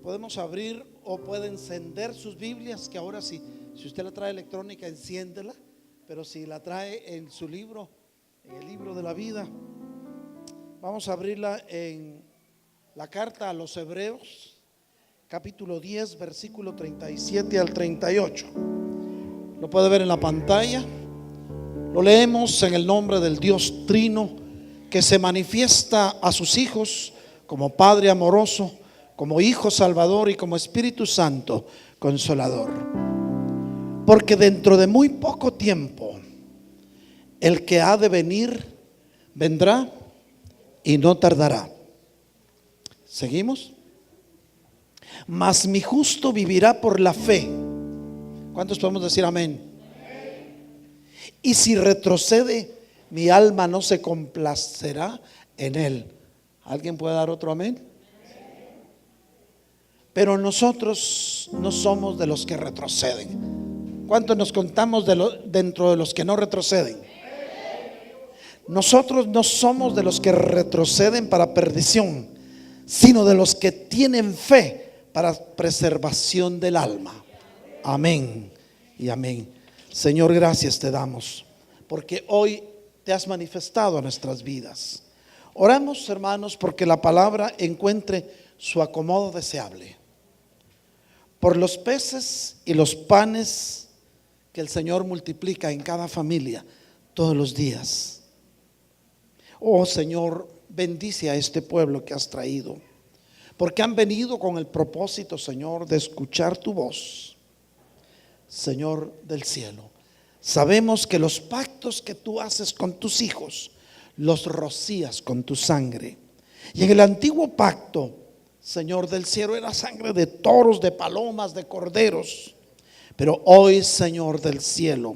Podemos abrir o puede encender sus Biblias, que ahora sí, si usted la trae electrónica, enciéndela, pero si la trae en su libro, en el libro de la vida, vamos a abrirla en la carta a los Hebreos, capítulo 10, versículo 37 al 38. Lo puede ver en la pantalla. Lo leemos en el nombre del Dios Trino, que se manifiesta a sus hijos como Padre amoroso, como Hijo Salvador y como Espíritu Santo Consolador. Porque dentro de muy poco tiempo el que ha de venir vendrá y no tardará. ¿Seguimos? Mas mi justo vivirá por la fe. ¿Cuántos podemos decir amén? Y si retrocede, mi alma no se complacerá en él. ¿Alguien puede dar otro amén? Pero nosotros no somos de los que retroceden. ¿Cuántos nos contamos dentro de los que no retroceden? Nosotros no somos de los que retroceden para perdición, sino de los que tienen fe para preservación del alma. Amén y amén. Señor, gracias te damos, porque hoy te has manifestado a nuestras vidas. Oramos, hermanos, porque la palabra encuentre su acomodo deseable. Por los peces y los panes que el Señor multiplica en cada familia todos los días. Oh Señor, bendice a este pueblo que has traído, porque han venido con el propósito, Señor, de escuchar tu voz. Señor del cielo, sabemos que los pactos que tú haces con tus hijos los rocías con tu sangre. Y en el antiguo pacto, Señor del cielo, era sangre de toros, de palomas, de corderos. Pero hoy, Señor del cielo,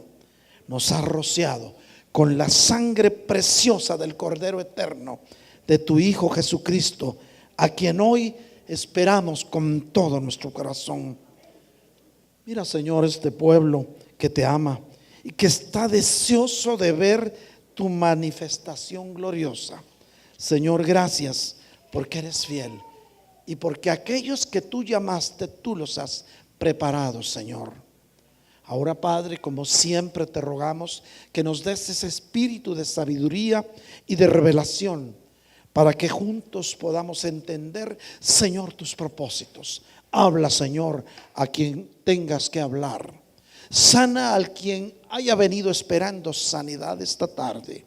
nos has rociado con la sangre preciosa del Cordero eterno, de tu Hijo Jesucristo, a quien hoy esperamos con todo nuestro corazón. Mira, Señor, este pueblo que te ama y que está deseoso de ver tu manifestación gloriosa. Señor, gracias porque eres fiel y porque aquellos que tú llamaste, tú los has preparado, Señor. Ahora, Padre, como siempre te rogamos que nos des ese espíritu de sabiduría y de revelación, para que juntos podamos entender, Señor, tus propósitos. Habla, Señor, a quien tengas que hablar. Sana al quien haya venido esperando sanidad esta tarde.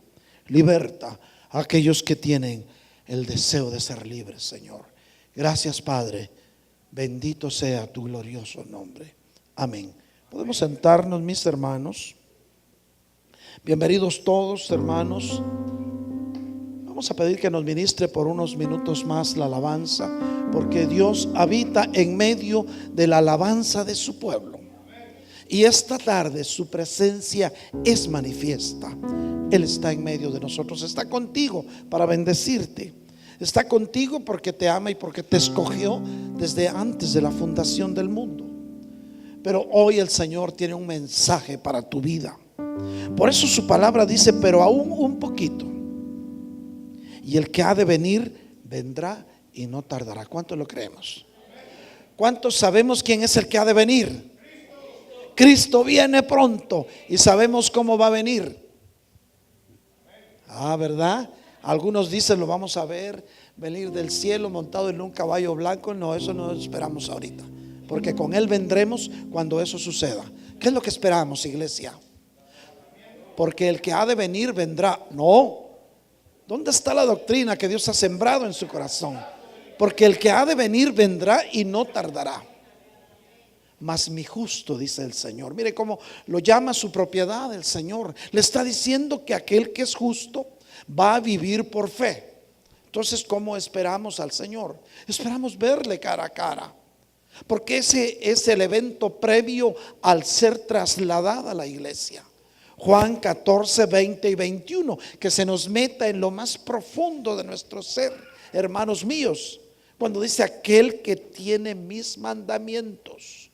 Liberta a aquellos que tienen el deseo de ser libres, Señor. Gracias, Padre. Bendito sea tu glorioso nombre. Amén. Podemos sentarnos, mis hermanos. Bienvenidos todos, hermanos. Vamos a pedir que nos ministre por unos minutos más la alabanza, porque Dios habita en medio de la alabanza de su pueblo. Y esta tarde su presencia es manifiesta. Él está en medio de nosotros, está contigo para bendecirte. Está contigo porque te ama y porque te escogió desde antes de la fundación del mundo. Pero hoy el Señor tiene un mensaje para tu vida. Por eso su palabra dice: pero aún un poquito, y el que ha de venir vendrá y no tardará. ¿Cuántos lo creemos? ¿Cuántos sabemos quién es el que ha de venir? Cristo viene pronto y sabemos cómo va a venir. ¿Verdad? Algunos dicen: lo vamos a ver venir del cielo montado en un caballo blanco. No, eso no esperamos ahorita, porque con Él vendremos cuando eso suceda. ¿Qué es lo que esperamos, iglesia? Porque el que ha de venir vendrá. No. ¿Dónde está la doctrina que Dios ha sembrado en su corazón? Porque el que ha de venir vendrá y no tardará. Mas mi justo, dice el Señor. Mire cómo lo llama su propiedad el Señor. Le está diciendo que aquel que es justo va a vivir por fe. Entonces, ¿cómo esperamos al Señor? Esperamos verle cara a cara, porque ese es el evento previo al ser trasladada a la iglesia. Juan 14, 20 y 21, que se nos meta en lo más profundo de nuestro ser, hermanos míos, cuando dice: aquel que tiene mis mandamientos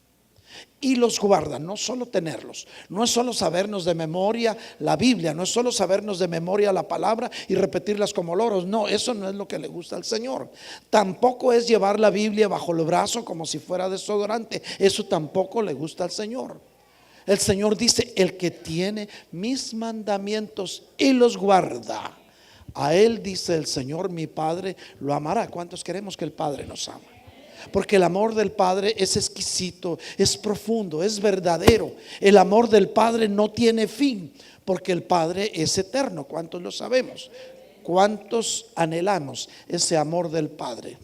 y los guarda. No solo tenerlos, no es solo sabernos de memoria la Biblia, no es solo sabernos de memoria la palabra y repetirlas como loros. No, eso no es lo que le gusta al Señor. Tampoco es llevar la Biblia bajo el brazo como si fuera desodorante. Eso tampoco le gusta al Señor. El Señor dice: el que tiene mis mandamientos y los guarda, a él, dice el Señor, mi Padre lo amará. ¿Cuántos queremos que el Padre nos ama? Porque el amor del Padre es exquisito, es profundo, es verdadero. El amor del Padre no tiene fin, porque el Padre es eterno. ¿Cuántos lo sabemos? ¿Cuántos anhelamos ese amor del Padre?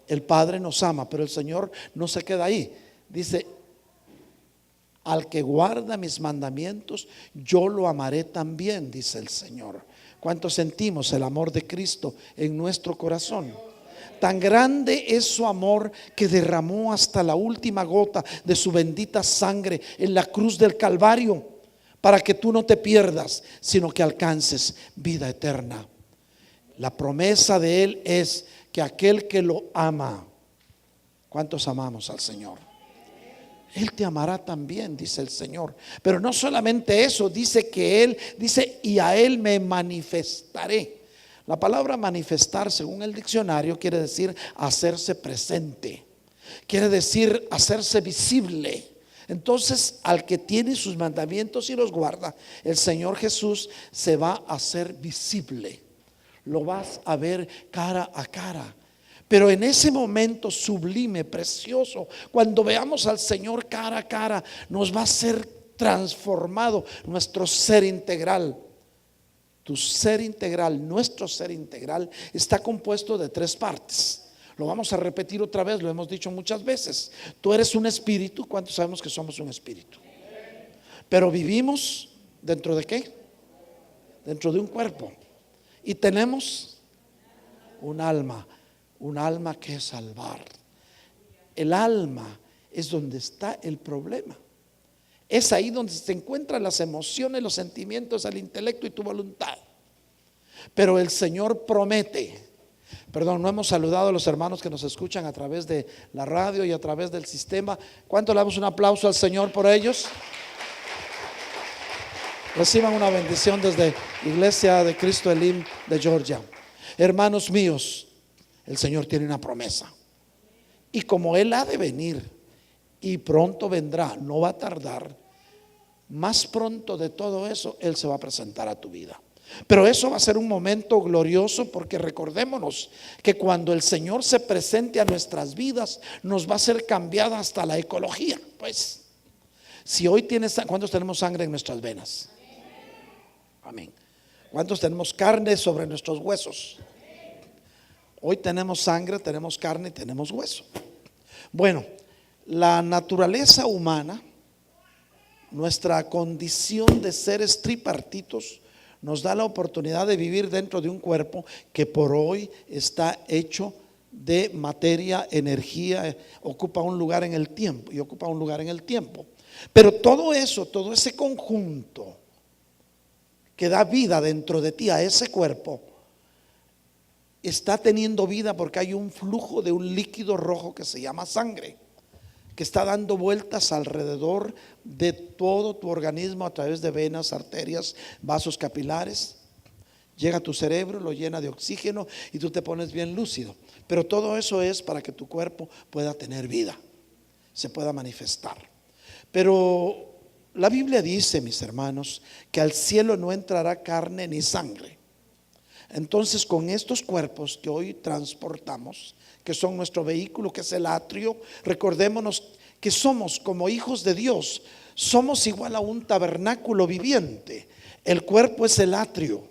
El Padre nos ama, pero el Señor no se queda ahí. Dice: al que guarda mis mandamientos, yo lo amaré también, dice el Señor. ¿Cuántos sentimos el amor de Cristo en nuestro corazón? Tan grande es su amor que derramó hasta la última gota de su bendita sangre en la cruz del Calvario, para que tú no te pierdas, sino que alcances vida eterna. La promesa de Él es que aquel que lo ama, ¿cuántos amamos al Señor? Él te amará también, dice el Señor. Pero no solamente eso, dice que Él, dice, y a Él me manifestaré. La palabra manifestar, según el diccionario, quiere decir hacerse presente, quiere decir hacerse visible. Entonces, al que tiene sus mandamientos y los guarda, el Señor Jesús se va a hacer visible. Lo vas a ver cara a cara. Pero en ese momento sublime, precioso, cuando veamos al Señor cara a cara, nos va a ser transformado nuestro ser integral. Tu ser integral, nuestro ser integral, está compuesto de 3 partes. Lo vamos a repetir otra vez, lo hemos dicho muchas veces. Tú eres un espíritu. ¿Cuántos sabemos que somos un espíritu? Pero vivimos ¿dentro de qué? Dentro de un cuerpo. Y tenemos un alma que salvar. El alma es donde está el problema. Es ahí donde se encuentran las emociones, los sentimientos, el intelecto y tu voluntad. Pero el Señor promete. No hemos saludado a los hermanos que nos escuchan a través de la radio y a través del sistema. ¿Cuánto le damos un aplauso al Señor por ellos? Reciban una bendición desde Iglesia de Cristo Elim de Georgia. Hermanos míos, el Señor tiene una promesa. Y como Él ha de venir, y pronto vendrá, no va a tardar, más pronto de todo eso, Él se va a presentar a tu vida. Pero eso va a ser un momento glorioso, porque recordémonos que cuando el Señor se presente a nuestras vidas, nos va a ser cambiada hasta la ecología. Pues, si hoy tienes, ¿cuántos tenemos sangre en nuestras venas? Amén. ¿Cuántos tenemos carne sobre nuestros huesos? Hoy tenemos sangre, tenemos carne y tenemos hueso. Bueno, la naturaleza humana, nuestra condición de seres tripartitos, nos da la oportunidad de vivir dentro de un cuerpo que por hoy está hecho de materia, energía, ocupa un lugar en el tiempo y ocupa un lugar en el tiempo. Pero todo eso, todo ese conjunto que da vida dentro de ti a ese cuerpo, está teniendo vida porque hay un flujo de un líquido rojo que se llama sangre, que está dando vueltas alrededor de todo tu organismo a través de venas, arterias, vasos capilares. Llega a tu cerebro, lo llena de oxígeno y tú te pones bien lúcido. Pero todo eso es para que tu cuerpo pueda tener vida, se pueda manifestar. Pero la Biblia dice, mis hermanos, que al cielo no entrará carne ni sangre. Entonces, con estos cuerpos que hoy transportamos, que son nuestro vehículo, que es el atrio, recordémonos que somos como hijos de Dios, somos igual a un tabernáculo viviente. El cuerpo es el atrio,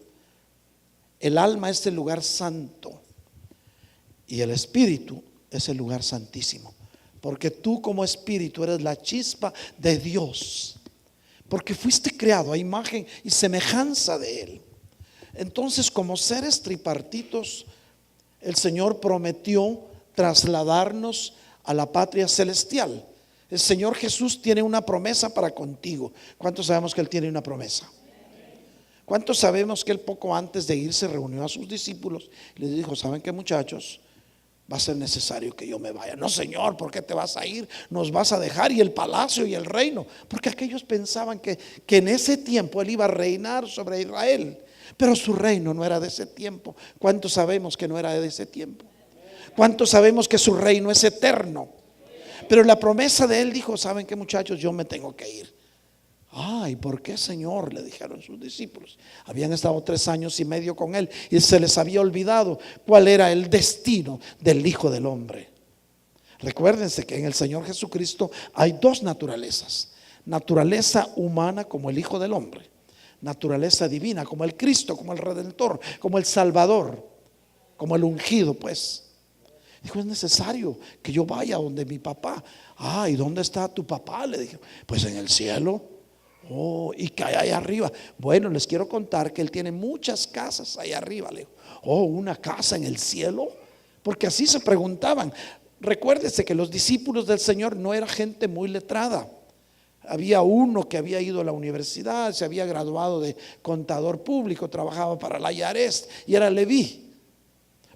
el alma es el lugar santo y el espíritu es el lugar santísimo, porque tú como espíritu eres la chispa de Dios, porque fuiste creado a imagen y semejanza de Él. Entonces, como seres tripartitos, el Señor prometió trasladarnos a la patria celestial. El Señor Jesús tiene una promesa para contigo. ¿Cuántos sabemos que Él tiene una promesa? ¿Cuántos sabemos que Él poco antes de irse reunió a sus discípulos y les dijo: ¿saben qué, muchachos? va a ser necesario que yo me vaya. No, Señor, ¿por qué te vas a ir? Nos vas a dejar, y el palacio y el reino. Porque aquellos pensaban que en ese tiempo Él iba a reinar sobre Israel, pero su reino no era de ese tiempo. ¿Cuántos sabemos que no era de ese tiempo? ¿Cuántos sabemos que su reino es eterno? Pero la promesa de Él dijo: ¿saben qué, muchachos? Yo me tengo que ir. ¿Y por qué, Señor?, le dijeron sus discípulos. Habían estado 3 años y medio con Él y se les había olvidado cuál era el destino del Hijo del Hombre. Recuérdense que en el Señor Jesucristo hay 2 naturalezas: naturaleza humana como el Hijo del Hombre, naturaleza divina como el Cristo, como el Redentor, como el Salvador, como el ungido. Pues dijo: es necesario que yo vaya donde mi papá. ¿Y dónde está tu papá?, le dijo. Pues en el cielo. ¿Y qué hay allá arriba? Bueno, les quiero contar que Él tiene muchas casas allá arriba. Le dijo: una casa en el cielo. Porque así se preguntaban. Recuérdese que los discípulos del Señor no era gente muy letrada. Había uno que había ido a la universidad, se había graduado de contador público, trabajaba para la IARES y era Leví.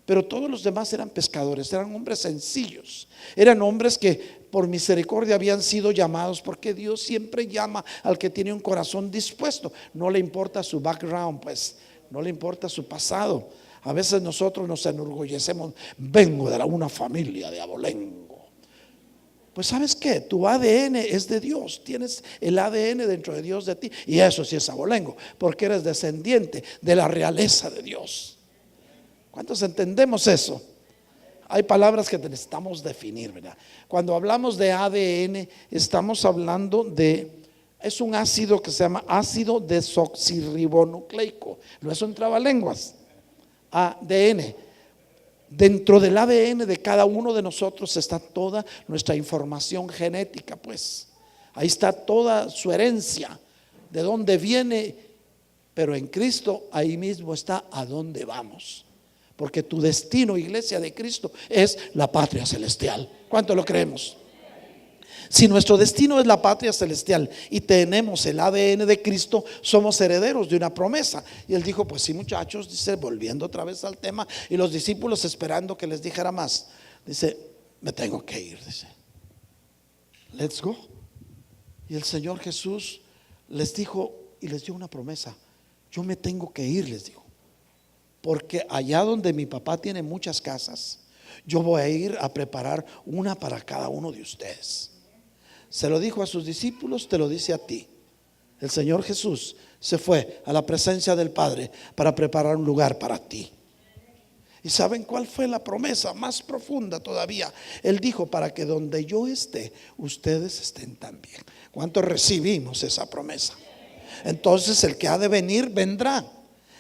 Pero todos los demás eran pescadores, eran hombres sencillos, eran hombres que por misericordia habían sido llamados, porque Dios siempre llama al que tiene un corazón dispuesto. No le importa su background, pues no le importa su pasado. A veces nosotros nos enorgullecemos: vengo de una familia de abolengo. Pues ¿sabes qué? Tu ADN es de Dios, tienes el ADN dentro de Dios de ti, y eso sí es abolengo, porque eres descendiente de la realeza de Dios. ¿Cuántos entendemos eso? Hay palabras que necesitamos definir, ¿verdad? Cuando hablamos de ADN, estamos hablando es un ácido que se llama ácido desoxirribonucleico. No es un trabalenguas. ADN. Dentro del ADN de cada uno de nosotros está toda nuestra información genética, pues. Ahí está toda su herencia, de dónde viene. Pero en Cristo ahí mismo está a dónde vamos. Porque tu destino, iglesia de Cristo, es la patria celestial. ¿Cuánto lo creemos? Si nuestro destino es la patria celestial y tenemos el ADN de Cristo, somos herederos de una promesa. Y Él dijo: pues sí, muchachos, dice, volviendo otra vez al tema, y los discípulos esperando que les dijera más, dice: me tengo que ir, dice, let's go. Y el Señor Jesús les dijo y les dio una promesa: yo me tengo que ir, les dijo, porque allá donde mi papá tiene muchas casas, yo voy a ir a preparar una para cada uno de ustedes. Se lo dijo a sus discípulos, te lo dice a ti. El Señor Jesús se fue a la presencia del Padre para preparar un lugar para ti. ¿Y saben cuál fue la promesa más profunda todavía? Él dijo: para que donde yo esté, ustedes estén también. ¿Cuántos recibimos esa promesa? Entonces el que ha de venir, vendrá,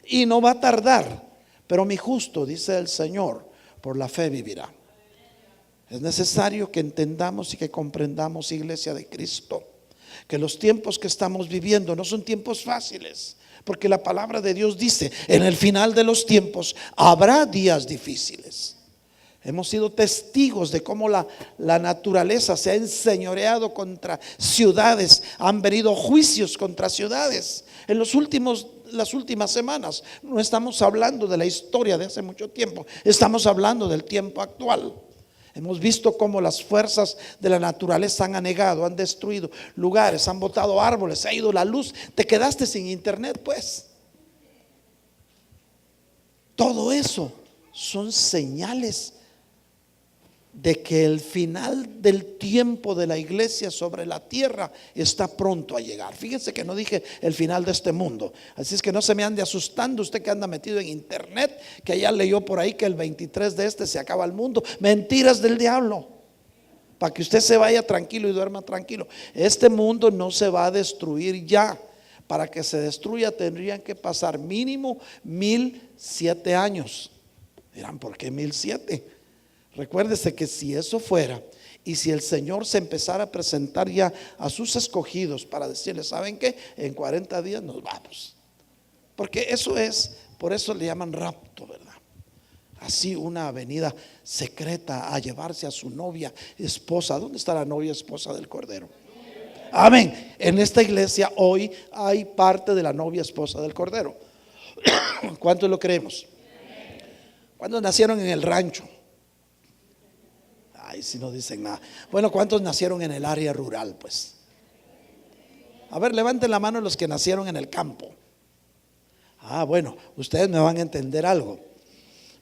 y no va a tardar. Pero mi justo, dice el Señor, por la fe vivirá. Es necesario que entendamos y que comprendamos, iglesia de Cristo, que los tiempos que estamos viviendo no son tiempos fáciles, porque la palabra de Dios dice: en el final de los tiempos habrá días difíciles. Hemos sido testigos de cómo la naturaleza se ha enseñoreado contra ciudades, han venido juicios contra ciudades. En las últimas semanas, no estamos hablando de la historia de hace mucho tiempo, estamos hablando del tiempo actual. Hemos visto cómo las fuerzas de la naturaleza han anegado, han destruido lugares, han botado árboles, se ha ido la luz, te quedaste sin internet, pues. Todo eso son señales de que el final del tiempo de la iglesia sobre la tierra está pronto a llegar. Fíjense que no dije el final de este mundo, así es que no se me ande asustando usted que anda metido en internet, que ya leyó por ahí que el 23 de este se acaba el mundo. Mentiras del diablo, para que usted se vaya tranquilo y duerma tranquilo. Este mundo no se va a destruir ya. Para que se destruya tendrían que pasar mínimo 1007 años. Dirán: ¿por qué 1007? Recuérdese que si eso fuera, y si el Señor se empezara a presentar ya a sus escogidos para decirles: ¿saben qué? En 40 días nos vamos. Porque eso es, por eso le llaman rapto, ¿verdad? Así, una venida secreta a llevarse a su novia esposa. ¿Dónde está la novia esposa del Cordero? Amén. En esta iglesia hoy hay parte de la novia esposa del Cordero. ¿Cuántos lo creemos? ¿Cuántos nacieron en el rancho? Ay, si no dicen nada. Bueno, ¿cuántos nacieron en el área rural, pues? A ver, levanten la mano los que nacieron en el campo. Ah, bueno, ustedes me van a entender algo.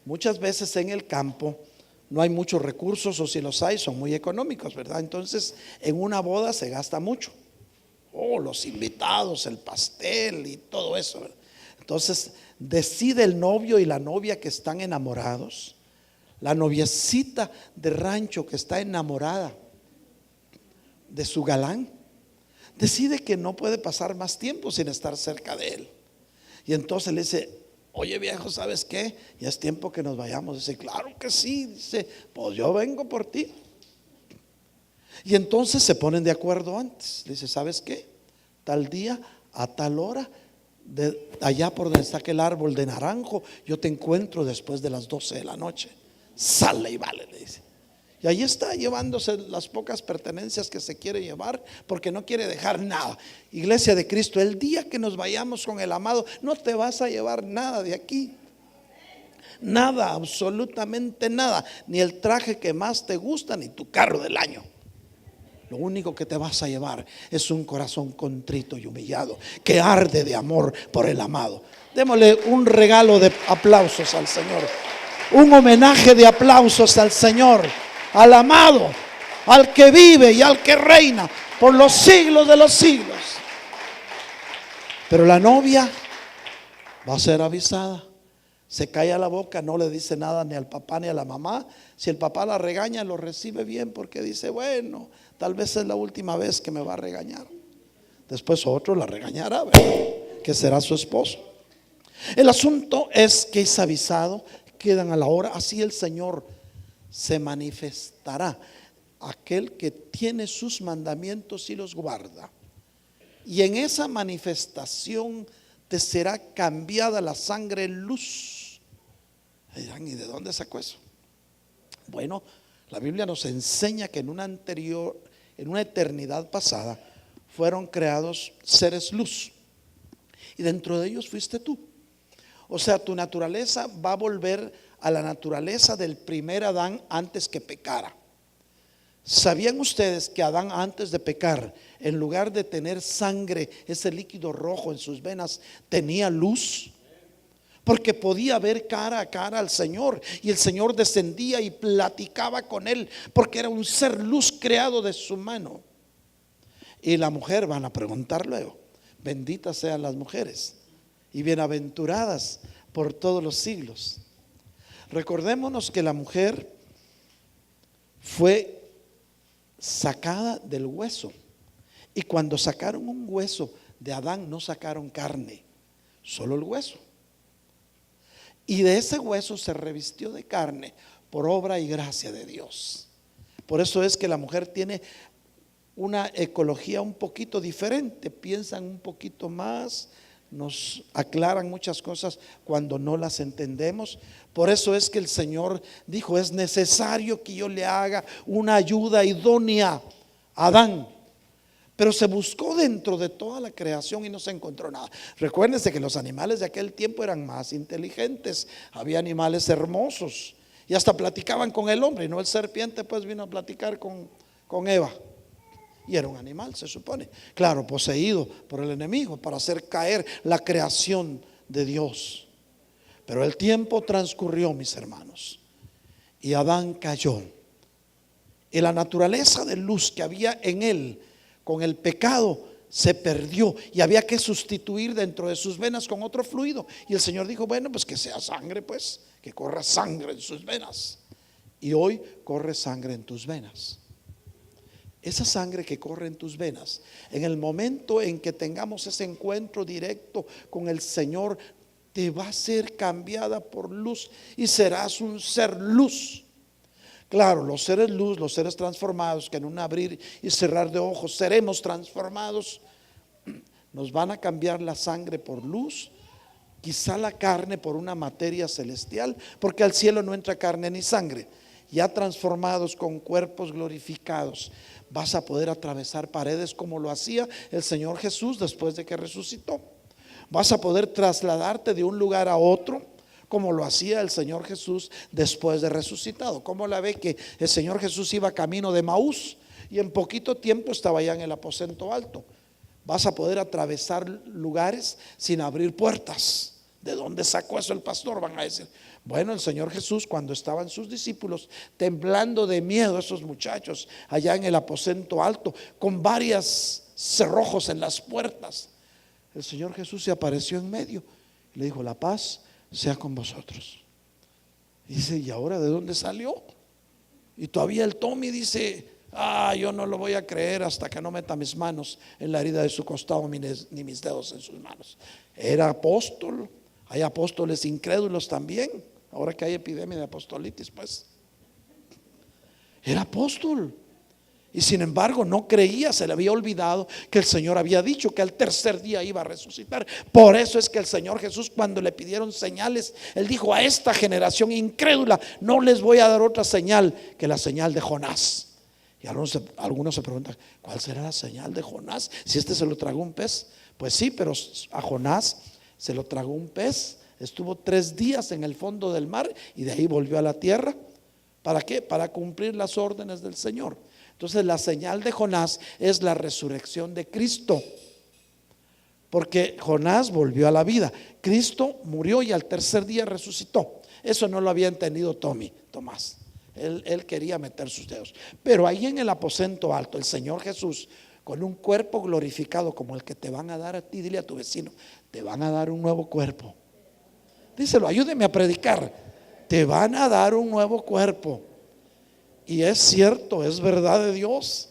Muchas veces en el campo no hay muchos recursos, o si los hay son muy económicos, ¿verdad? Entonces en una boda se gasta mucho. Oh, los invitados, el pastel y todo eso, ¿verdad? Entonces decide el novio y la novia que están enamorados, la noviecita de rancho que está enamorada de su galán, decide que no puede pasar más tiempo sin estar cerca de él. Y entonces le dice: oye viejo, ¿sabes qué? Ya es tiempo que nos vayamos. Dice: claro que sí. Dice: pues yo vengo por ti. Y entonces se ponen de acuerdo antes. Le dice: ¿sabes qué? Tal día, a tal hora, de allá por donde está aquel árbol de naranjo, yo te encuentro después de las 12 de la noche. Sale y vale, le dice. Y ahí está llevándose las pocas pertenencias que se quiere llevar, porque no quiere dejar nada. Iglesia de Cristo, el día que nos vayamos con el amado, no te vas a llevar nada de aquí. Nada, absolutamente nada. Ni el traje que más te gusta, ni tu carro del año. Lo único que te vas a llevar es un corazón contrito y humillado, que arde de amor por el amado. Démosle un regalo de aplausos al Señor. Un homenaje de aplausos al Señor, al amado, al que vive y al que reina por los siglos de los siglos. Pero la novia va a ser avisada. Se calla la boca, no le dice nada ni al papá ni a la mamá. Si el papá la regaña, lo recibe bien, porque dice: bueno, tal vez es la última vez que me va a regañar. Después otro la regañará, ¿verdad? Que será su esposo. El asunto es que es avisado, quedan a la hora. Así el Señor se manifestará, aquel que tiene sus mandamientos y los guarda. Y en esa manifestación te será cambiada la sangre en luz. Dirán: ¿y de dónde sacó eso? Bueno, la Biblia nos enseña que en una eternidad pasada, fueron creados seres luz, y dentro de ellos fuiste tú. O sea, tu naturaleza va a volver a la naturaleza del primer Adán antes que pecara. ¿Sabían ustedes que Adán, antes de pecar, en lugar de tener sangre, ese líquido rojo en sus venas, tenía luz? Porque podía ver cara a cara al Señor, y el Señor descendía y platicaba con él, porque era un ser luz creado de su mano. Y la mujer, van a preguntar luego: benditas sean las mujeres y bienaventuradas por todos los siglos. Recordémonos que la mujer fue sacada del hueso, y cuando sacaron un hueso de Adán, no sacaron carne, solo el hueso. Y de ese hueso se revistió de carne por obra y gracia de Dios. Por eso es que la mujer tiene una ecología un poquito diferente, piensan un poquito más, nos aclaran muchas cosas cuando no las entendemos. Por eso es que el Señor dijo: es necesario que yo le haga una ayuda idónea a Adán. Pero se buscó dentro de toda la creación y no se encontró nada. Recuérdense que los animales de aquel tiempo eran más inteligentes. Había animales hermosos y hasta platicaban con el hombre. Y no el serpiente, pues, vino a platicar con Eva. Y era un animal, se supone, claro, poseído por el enemigo para hacer caer la creación de Dios. Pero el tiempo transcurrió, mis hermanos, y Adán cayó. Y la naturaleza de luz que había en él, con el pecado, se perdió, y había que sustituir dentro de sus venas con otro fluido. Y el Señor dijo: bueno, pues que sea sangre, pues, que corra sangre en sus venas. Y hoy corre sangre en tus venas. Esa sangre que corre en tus venas, en el momento en que tengamos ese encuentro directo con el Señor, te va a ser cambiada por luz y serás un ser luz. Claro, los seres luz, los seres transformados, que en un abrir y cerrar de ojos seremos transformados, nos van a cambiar la sangre por luz, quizá la carne por una materia celestial, porque al cielo no entra carne ni sangre. Ya transformados con cuerpos glorificados, vas a poder atravesar paredes como lo hacía el Señor Jesús después de que resucitó. Vas a poder trasladarte de un lugar a otro como lo hacía el Señor Jesús después de resucitado. ¿Cómo la ve que el Señor Jesús iba camino de Maús y en poquito tiempo estaba ya en el aposento alto? Vas a poder atravesar lugares sin abrir puertas. ¿De dónde sacó eso el pastor? Van a decir. Bueno, el Señor Jesús, cuando estaban sus discípulos temblando de miedo, esos muchachos allá en el aposento alto, con varios cerrojos en las puertas, el Señor Jesús se apareció en medio y le dijo: la paz sea con vosotros. Y dice: ¿y ahora de dónde salió? Y todavía el Tommy dice: yo no lo voy a creer hasta que no meta mis manos en la herida de su costado ni mis dedos en sus manos. Era apóstol. Hay apóstoles incrédulos también, ahora que hay epidemia de apostolitis, pues. Era apóstol. Y sin embargo no creía, se le había olvidado que el Señor había dicho que al tercer día iba a resucitar. Por eso es que el Señor Jesús, cuando le pidieron señales, Él dijo: a esta generación incrédula no les voy a dar otra señal que la señal de Jonás. Y algunos se preguntan: ¿cuál será la señal de Jonás? Si este se lo tragó un pez. Pues sí, pero a Jonás se lo tragó un pez. Estuvo 3 días en el fondo del mar y de ahí volvió a la tierra. ¿Para qué? Para cumplir las órdenes del Señor. Entonces la señal de Jonás es la resurrección de Cristo, porque Jonás volvió a la vida. Cristo murió y al tercer día resucitó. Eso no lo había entendido Tomás. Él quería meter sus dedos. Pero ahí en el aposento alto, el Señor Jesús, con un cuerpo glorificado como el que te van a dar a ti, dile a tu vecino: te van a dar un nuevo cuerpo. Díselo, ayúdeme a predicar. Te van a dar un nuevo cuerpo. Y es cierto, es verdad de Dios.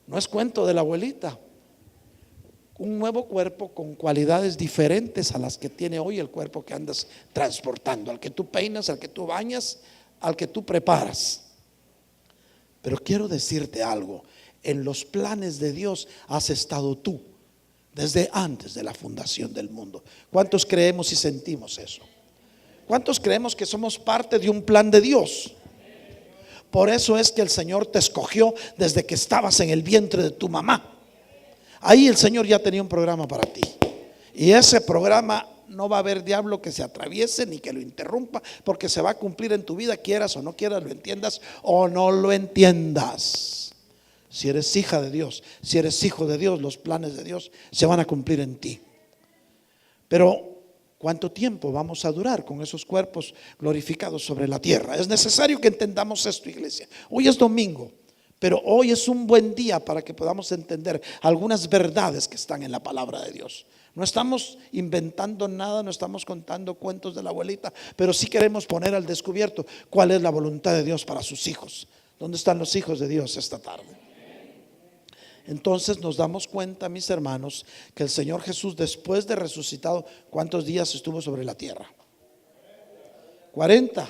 No es cuento de la abuelita. Un nuevo cuerpo con cualidades diferentes a las que tiene hoy el cuerpo que andas transportando, al que tú peinas, al que tú bañas, al que tú preparas. Pero quiero decirte algo: en los planes de Dios has estado tú desde antes de la fundación del mundo. ¿Cuántos creemos y sentimos eso? ¿Cuántos creemos que somos parte de un plan de Dios? Por eso es que el Señor te escogió desde que estabas en el vientre de tu mamá. Ahí el Señor ya tenía un programa para ti. Y ese programa no va a haber diablo que se atraviese ni que lo interrumpa, porque se va a cumplir en tu vida, quieras o no quieras, lo entiendas o no lo entiendas. Si eres hija de Dios, si eres hijo de Dios, los planes de Dios se van a cumplir en ti. Pero ¿cuánto tiempo vamos a durar con esos cuerpos glorificados sobre la tierra? Es necesario que entendamos esto, iglesia. Hoy es domingo, pero hoy es un buen día para que podamos entender algunas verdades que están en la palabra de Dios. No estamos inventando nada, no estamos contando cuentos de la abuelita, pero sí queremos poner al descubierto cuál es la voluntad de Dios para sus hijos. ¿Dónde están los hijos de Dios esta tarde? Entonces nos damos cuenta, mis hermanos, que el Señor Jesús, después de resucitado, ¿cuántos días estuvo sobre la tierra? 40.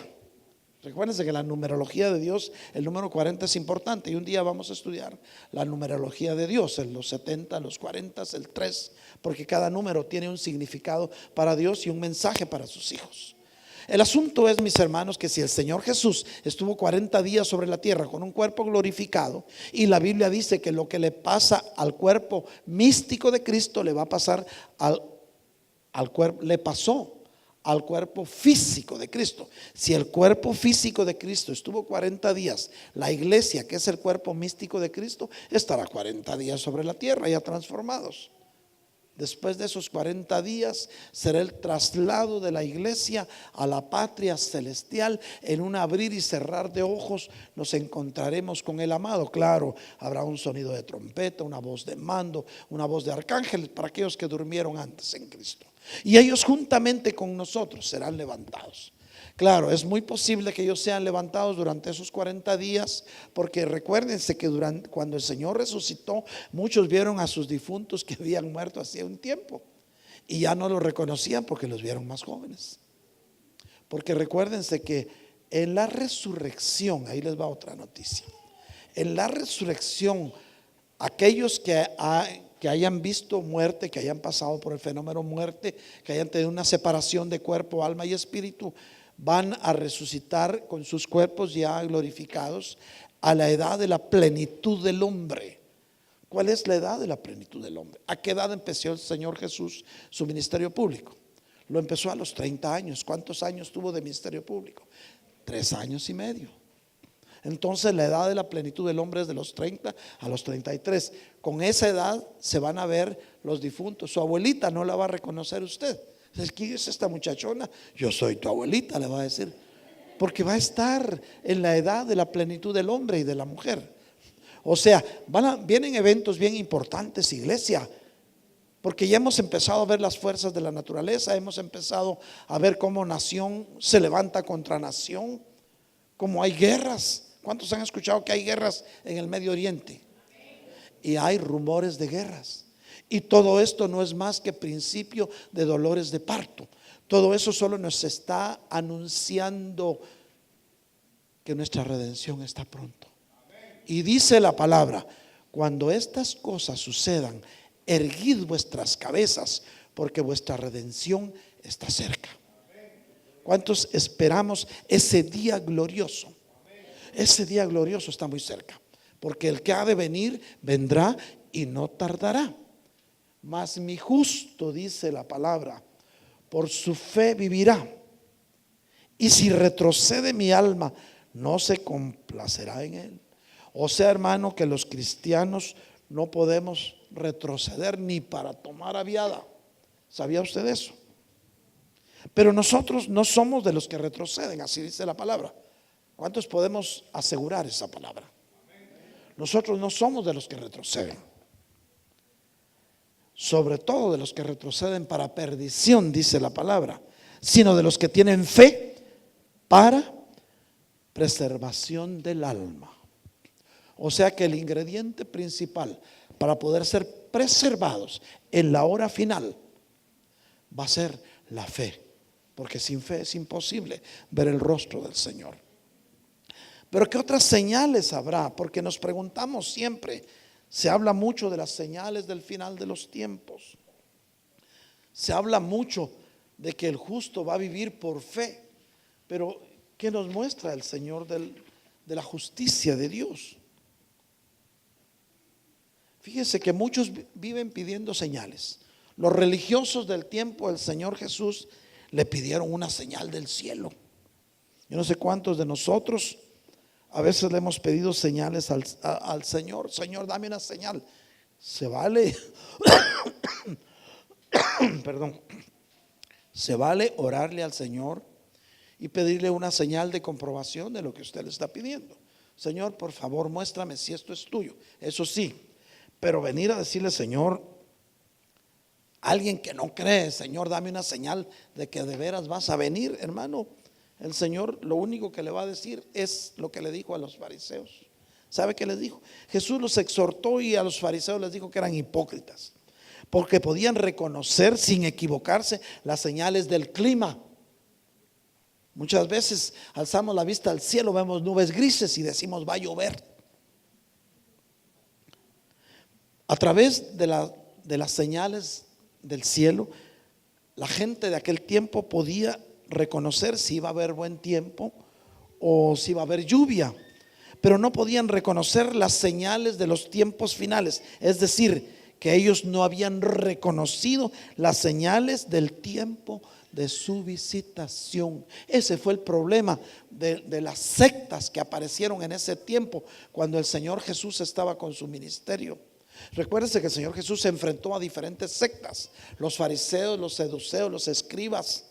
Recuérdense que la numerología de Dios, el número 40 es importante, y un día vamos a estudiar la numerología de Dios, en los 70, los 40, el 3, porque cada número tiene un significado para Dios y un mensaje para sus hijos. El asunto es, mis hermanos, que si el Señor Jesús estuvo 40 días sobre la tierra con un cuerpo glorificado, y la Biblia dice que lo que le pasa al cuerpo místico de Cristo le va a pasar al cuerpo, le pasó al cuerpo físico de Cristo. Si el cuerpo físico de Cristo estuvo 40 días, la iglesia, que es el cuerpo místico de Cristo, estará 40 días sobre la tierra ya transformados. Después de esos 40 días será el traslado de la iglesia a la patria celestial. En un abrir y cerrar de ojos nos encontraremos con el amado. Claro, habrá un sonido de trompeta, una voz de mando, una voz de arcángel para aquellos que durmieron antes en Cristo. Y ellos juntamente con nosotros serán levantados. Claro, es muy posible que ellos sean levantados durante esos 40 días, porque recuérdense que cuando el Señor resucitó, muchos vieron a sus difuntos que habían muerto hacía un tiempo y ya no los reconocían porque los vieron más jóvenes. Porque recuérdense que en la resurrección, ahí les va otra noticia, en la resurrección, aquellos que hayan visto muerte, que hayan pasado por el fenómeno muerte, que hayan tenido una separación de cuerpo, alma y espíritu, van a resucitar con sus cuerpos ya glorificados a la edad de la plenitud del hombre. ¿Cuál es la edad de la plenitud del hombre? ¿A qué edad empezó el Señor Jesús su ministerio público? Lo empezó a los 30 años. ¿Cuántos años tuvo de ministerio público? 3 años y medio. Entonces la edad de la plenitud del hombre es de los 30 a los 33. Con esa edad se van a ver los difuntos. Su abuelita no la va a reconocer usted. ¿Quién es esta muchachona? Yo soy tu abuelita, le va a decir. Porque va a estar en la edad de la plenitud del hombre y de la mujer. O sea, vienen eventos bien importantes, iglesia. Porque ya hemos empezado a ver las fuerzas de la naturaleza. Hemos empezado a ver cómo nación se levanta contra nación. Cómo hay guerras. ¿Cuántos han escuchado que hay guerras en el Medio Oriente? Y hay rumores de guerras. Y todo esto no es más que principio de dolores de parto. Todo eso solo nos está anunciando que nuestra redención está pronto. Y dice la palabra: cuando estas cosas sucedan, erguid vuestras cabezas, porque vuestra redención está cerca. ¿Cuántos esperamos ese día glorioso? Ese día glorioso está muy cerca, porque el que ha de venir vendrá y no tardará. Mas mi justo, dice la palabra, por su fe vivirá. Y si retrocede mi alma, no se complacerá en él. O sea, hermano, que los cristianos no podemos retroceder ni para tomar aviada. ¿Sabía usted eso? Pero nosotros no somos de los que retroceden, así dice la palabra. ¿Cuántos podemos asegurar esa palabra? Nosotros no somos de los que retroceden. Sobre todo de los que retroceden para perdición, dice la palabra, sino de los que tienen fe para preservación del alma. O sea que el ingrediente principal para poder ser preservados en la hora final va a ser la fe, porque sin fe es imposible ver el rostro del Señor. Pero ¿qué otras señales habrá? Porque nos preguntamos siempre. Se habla mucho de las señales del final de los tiempos. Se habla mucho de que el justo va a vivir por fe. Pero ¿qué nos muestra el Señor de la justicia de Dios? Fíjese que muchos viven pidiendo señales. Los religiosos del tiempo del Señor Jesús le pidieron una señal del cielo. Yo no sé cuántos de nosotros a veces le hemos pedido señales al Señor. Señor, dame una señal. Se vale perdón, se vale orarle al Señor y pedirle una señal de comprobación de lo que usted le está pidiendo. Señor, por favor, muéstrame si esto es tuyo. Eso sí, pero venir a decirle: Señor, alguien que no cree, Señor, dame una señal de que de veras vas a venir, hermano. El Señor lo único que le va a decir es lo que le dijo a los fariseos. ¿Sabe qué les dijo? Jesús los exhortó y a los fariseos les dijo que eran hipócritas, porque podían reconocer sin equivocarse las señales del clima. Muchas veces alzamos la vista al cielo, vemos nubes grises y decimos: va a llover. A través de las señales del cielo, la gente de aquel tiempo podía reconocer si iba a haber buen tiempo o si iba a haber lluvia, pero no podían reconocer las señales de los tiempos finales. Es decir, que ellos no habían reconocido las señales del tiempo de su visitación. Ese fue el problema de las sectas que aparecieron en ese tiempo cuando el Señor Jesús estaba con su ministerio. Recuérdense que el Señor Jesús se enfrentó a diferentes sectas: los fariseos, los saduceos, los escribas.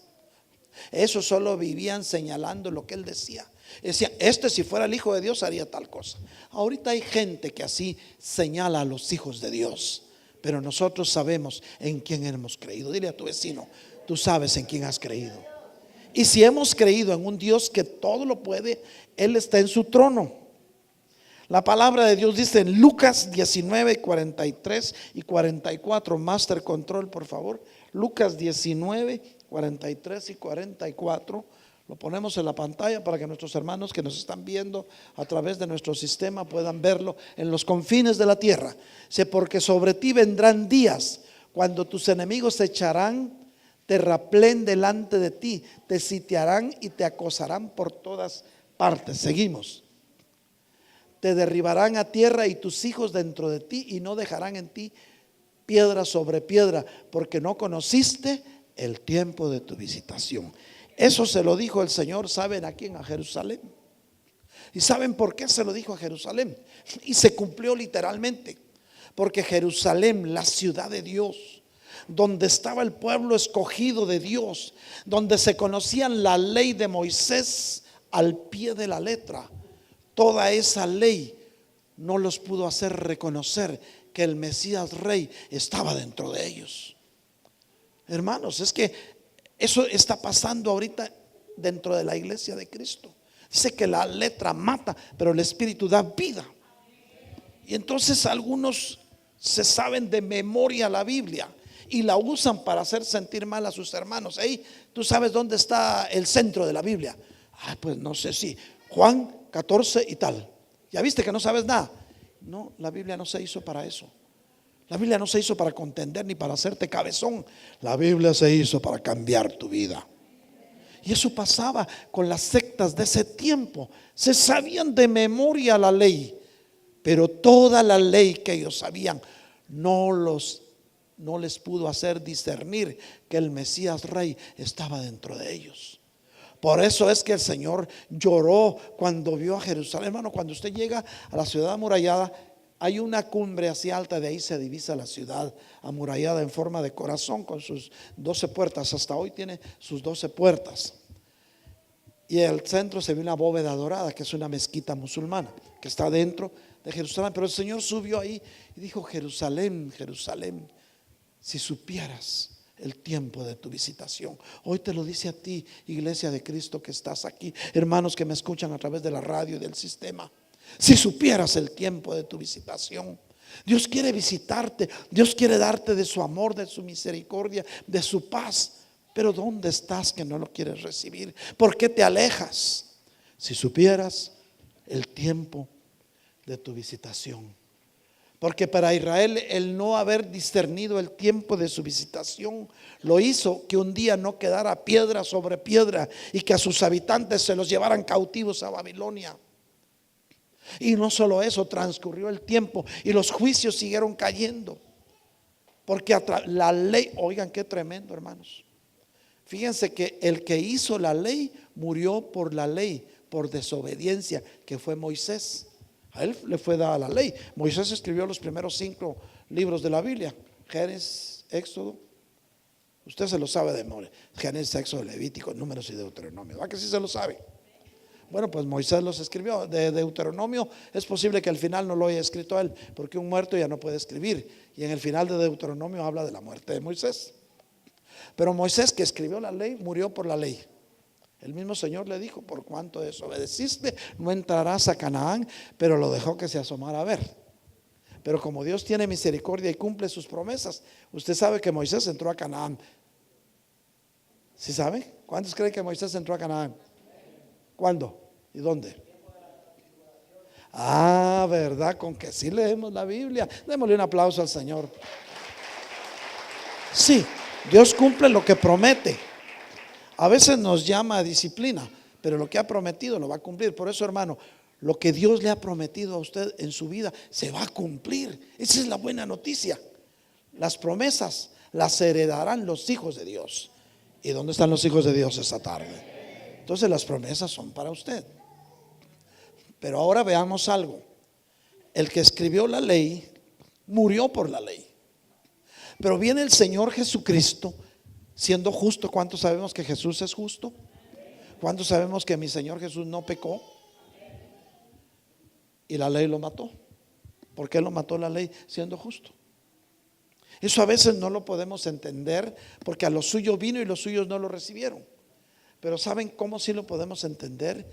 Esos solo vivían señalando lo que él decía. Decía: si fuera el Hijo de Dios haría tal cosa. Ahorita hay gente que así señala a los hijos de Dios, pero nosotros sabemos en quién hemos creído. Dile a tu vecino: tú sabes en quién has creído. Y si hemos creído en un Dios que todo lo puede, Él está en su trono. La palabra de Dios dice en Lucas 19, 43 y 44. Master Control, por favor. Lucas 19, 43 y 44. Lo ponemos en la pantalla para que nuestros hermanos que nos están viendo a través de nuestro sistema puedan verlo en los confines de la tierra. Dice: porque sobre ti vendrán días cuando tus enemigos se echarán terraplén delante de ti, te sitiarán y te acosarán por todas partes. Seguimos. Te derribarán a tierra y tus hijos dentro de ti, y no dejarán en ti piedra sobre piedra, porque no conociste el tiempo de tu visitación. Eso se lo dijo el Señor, ¿saben a quién? A Jerusalén. ¿Y saben por qué se lo dijo a Jerusalén? Y se cumplió literalmente. Porque Jerusalén, la ciudad de Dios, donde estaba el pueblo escogido de Dios, donde se conocían la ley de Moisés al pie de la letra, toda esa ley no los pudo hacer reconocer que el Mesías Rey estaba dentro de ellos. Hermanos, es que eso está pasando ahorita dentro de la iglesia de Cristo. Dice que la letra mata, pero el Espíritu da vida. Y entonces algunos se saben de memoria la Biblia y la usan para hacer sentir mal a sus hermanos. Hey, ¿tú sabes dónde está el centro de la Biblia? Ay, pues no sé si Juan 14 y tal. ¿Ya viste que no sabes nada? No, la Biblia no se hizo para eso. La Biblia no se hizo para contender ni para hacerte cabezón. La Biblia se hizo para cambiar tu vida. Y eso pasaba con las sectas de ese tiempo. Se sabían de memoria la ley, pero toda la ley que ellos sabían no les pudo hacer discernir que el Mesías Rey estaba dentro de ellos. Por eso es que el Señor lloró cuando vio a Jerusalén. Hermano, cuando usted llega a la ciudad amurallada, hay una cumbre así alta, de ahí se divisa la ciudad amurallada en forma de corazón con sus 12 puertas. Hasta hoy tiene sus 12 puertas. Y en el centro se ve una bóveda dorada, que es una mezquita musulmana, que está dentro de Jerusalén. Pero el Señor subió ahí y dijo: Jerusalén, Jerusalén, si supieras el tiempo de tu visitación. Hoy te lo dice a ti, iglesia de Cristo, que estás aquí, hermanos que me escuchan a través de la radio y del sistema. Si supieras el tiempo de tu visitación. Dios quiere visitarte, Dios quiere darte de su amor, de su misericordia, de su paz. Pero ¿dónde estás que no lo quieres recibir? ¿Por qué te alejas? Si supieras el tiempo de tu visitación. Porque para Israel el no haber discernido el tiempo de su visitación lo hizo que un día no quedara piedra sobre piedra y que a sus habitantes se los llevaran cautivos a Babilonia. Y no solo eso, transcurrió el tiempo y los juicios siguieron cayendo. Porque la ley, oigan qué tremendo, hermanos. Fíjense que el que hizo la ley murió por la ley, por desobediencia, que fue Moisés. A él le fue dada la ley. Moisés escribió los primeros 5 libros de la Biblia: Génesis, Éxodo. Usted se lo sabe de memoria: Génesis, Éxodo, Levítico, Números y Deuteronomio. ¿Va que sí se lo sabe? Bueno, pues Moisés los escribió. De Deuteronomio es posible que al final no lo haya escrito él, porque un muerto ya no puede escribir. Y en el final de Deuteronomio habla de la muerte de Moisés. Pero Moisés, que escribió la ley, murió por la ley. El mismo Señor le dijo: por cuanto desobedeciste, no entrarás a Canaán. Pero lo dejó que se asomara a ver. Pero como Dios tiene misericordia y cumple sus promesas, usted sabe que Moisés entró a Canaán. ¿Sí sabe? ¿Cuántos creen que Moisés entró a Canaán? ¿Cuándo? ¿Y dónde? Ah, ¿verdad? Con que sí leemos la Biblia. Démosle un aplauso al Señor. Sí, Dios cumple lo que promete. A veces nos llama a disciplina, pero lo que ha prometido lo va a cumplir. Por eso, hermano, lo que Dios le ha prometido a usted en su vida se va a cumplir. Esa es la buena noticia. Las promesas las heredarán los hijos de Dios. ¿Y dónde están los hijos de Dios esta tarde? Entonces las promesas son para usted. Pero ahora veamos algo. El que escribió la ley murió por la ley. Pero viene el Señor Jesucristo siendo justo. ¿Cuántos sabemos que Jesús es justo? ¿Cuántos sabemos que mi Señor Jesús no pecó? Y la ley lo mató. ¿Por qué lo mató la ley siendo justo? Eso a veces no lo podemos entender, porque a los suyos vino y los suyos no lo recibieron. Pero ¿saben cómo sí lo podemos entender?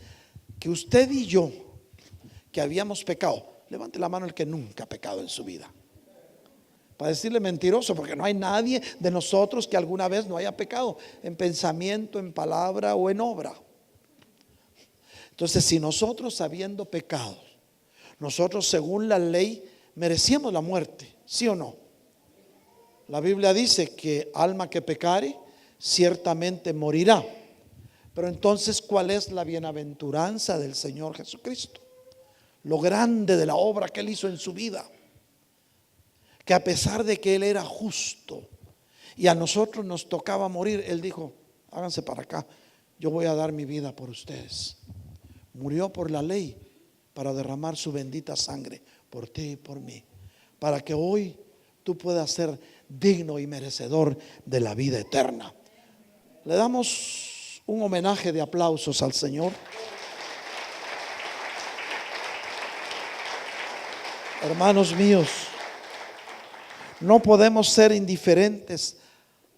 Que usted y yo, que habíamos pecado, levante la mano el que nunca ha pecado en su vida. Para decirle mentiroso, porque no hay nadie de nosotros que alguna vez no haya pecado, en pensamiento, en palabra o en obra. Entonces, si nosotros, habiendo pecado, nosotros según la ley merecíamos la muerte, ¿sí o no? La Biblia dice que alma que pecare ciertamente morirá. Pero entonces, ¿cuál es la bienaventuranza del Señor Jesucristo? Lo grande de la obra que Él hizo en su vida. Que a pesar de que Él era justo, y a nosotros nos tocaba morir, Él dijo: háganse para acá, yo voy a dar mi vida por ustedes. Murió por la ley para derramar su bendita sangre por ti y por mí, para que hoy tú puedas ser digno y merecedor de la vida eterna. Le damos un homenaje de aplausos al Señor. Hermanos míos, no podemos ser indiferentes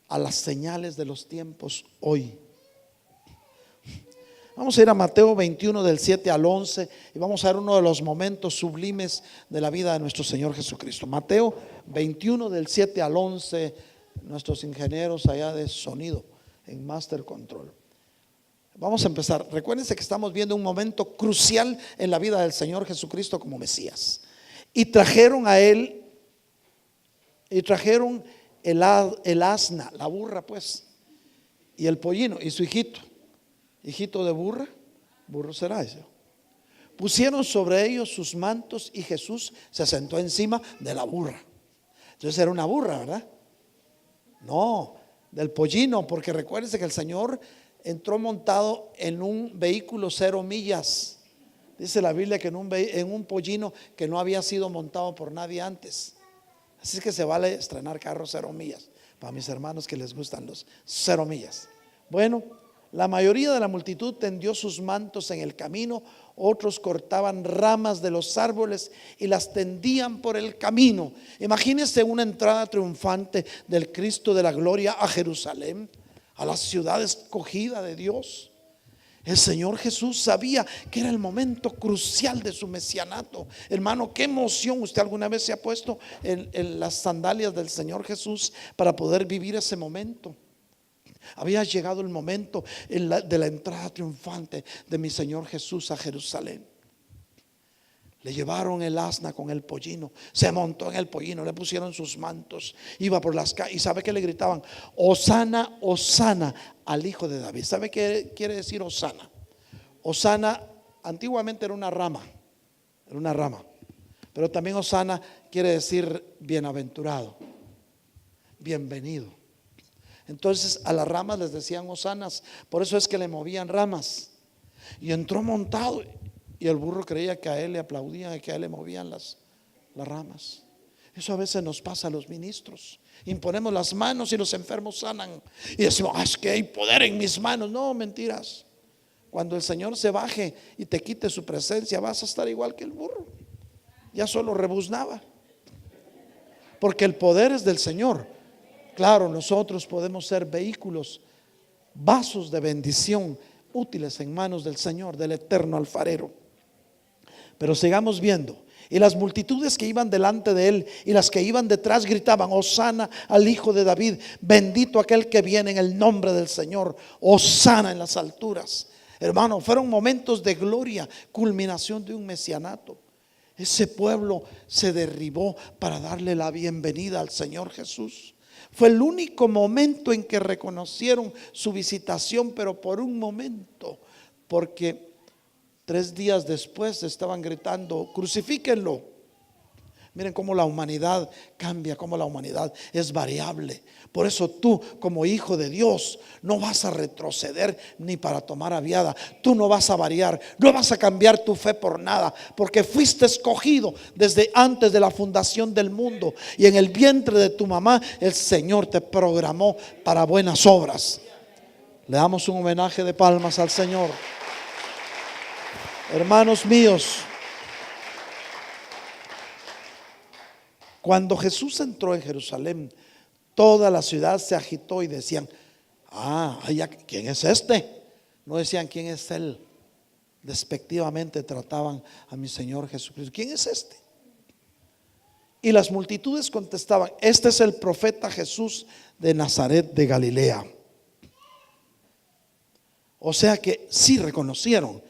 a las señales de los tiempos hoy. Vamos a ir a Mateo 21 del 7 al 11 y vamos a ver uno de los momentos sublimes de la vida de nuestro Señor Jesucristo. Mateo 21 del 7 al 11, nuestros ingenieros allá de sonido en Master Control. Vamos a empezar. Recuérdense que estamos viendo un momento crucial en la vida del Señor Jesucristo como Mesías. Y trajeron a Él, el asna, la burra pues, y el pollino y su hijito de burra, burro será ese. Pusieron sobre ellos sus mantos y Jesús se sentó encima de la burra. Entonces era una burra, ¿verdad? No, del pollino, porque recuérdense que el Señor entró montado en un vehículo 0 millas. Dice la Biblia que en un pollino que no había sido montado por nadie antes. Así es que se vale estrenar carros 0 millas para mis hermanos que les gustan los 0 millas. Bueno, la mayoría de la multitud tendió sus mantos en el camino, otros cortaban ramas de los árboles y las tendían por el camino. Imagínense una entrada triunfante del Cristo de la gloria a Jerusalén, a la ciudad escogida de Dios. El Señor Jesús sabía que era el momento crucial de su mesianato. Hermano, qué emoción. ¿Usted alguna vez se ha puesto en las sandalias del Señor Jesús para poder vivir ese momento? Había llegado el momento de la entrada triunfante de mi Señor Jesús a Jerusalén. Le llevaron el asna con el pollino, se montó en el pollino, le pusieron sus mantos, iba por las calles y ¿sabe qué le gritaban? Hosana, hosana al Hijo de David. ¿Sabe qué quiere decir hosana? Hosana antiguamente era una rama, pero también hosana quiere decir bienaventurado, bienvenido. Entonces a las ramas les decían hosanas, por eso es que le movían ramas. Y entró montado y el burro creía que a él le aplaudían y que a él le movían las ramas. Eso a veces nos pasa a los ministros. Imponemos las manos y los enfermos sanan. Y decimos, es que hay poder en mis manos. No, mentiras. Cuando el Señor se baje y te quite su presencia, vas a estar igual que el burro. Ya solo rebuznaba. Porque el poder es del Señor. Claro, nosotros podemos ser vehículos, vasos de bendición, útiles en manos del Señor, del eterno alfarero. Pero sigamos viendo. Y las multitudes que iban delante de él y las que iban detrás gritaban: hosana al Hijo de David, bendito aquel que viene en el nombre del Señor, hosana en las alturas. Hermano, fueron momentos de gloria, culminación de un mesianato. Ese pueblo se derribó para darle la bienvenida al Señor Jesús. Fue el único momento en que reconocieron su visitación, pero por un momento, porque 3 días después estaban gritando: crucifíquenlo. Miren cómo la humanidad cambia, cómo la humanidad es variable. Por eso tú, como hijo de Dios, no vas a retroceder ni para tomar aviada. Tú no vas a variar, no vas a cambiar tu fe por nada, porque fuiste escogido desde antes de la fundación del mundo. Y en el vientre de tu mamá el Señor te programó para buenas obras. Le damos un homenaje de palmas al Señor. Hermanos míos, cuando Jesús entró en Jerusalén, toda la ciudad se agitó y decían: ¿quién es este? No decían: ¿quién es él? Despectivamente trataban a mi Señor Jesucristo. ¿Quién es este? Y las multitudes contestaban: este es el profeta Jesús de Nazaret de Galilea. O sea que sí reconocieron,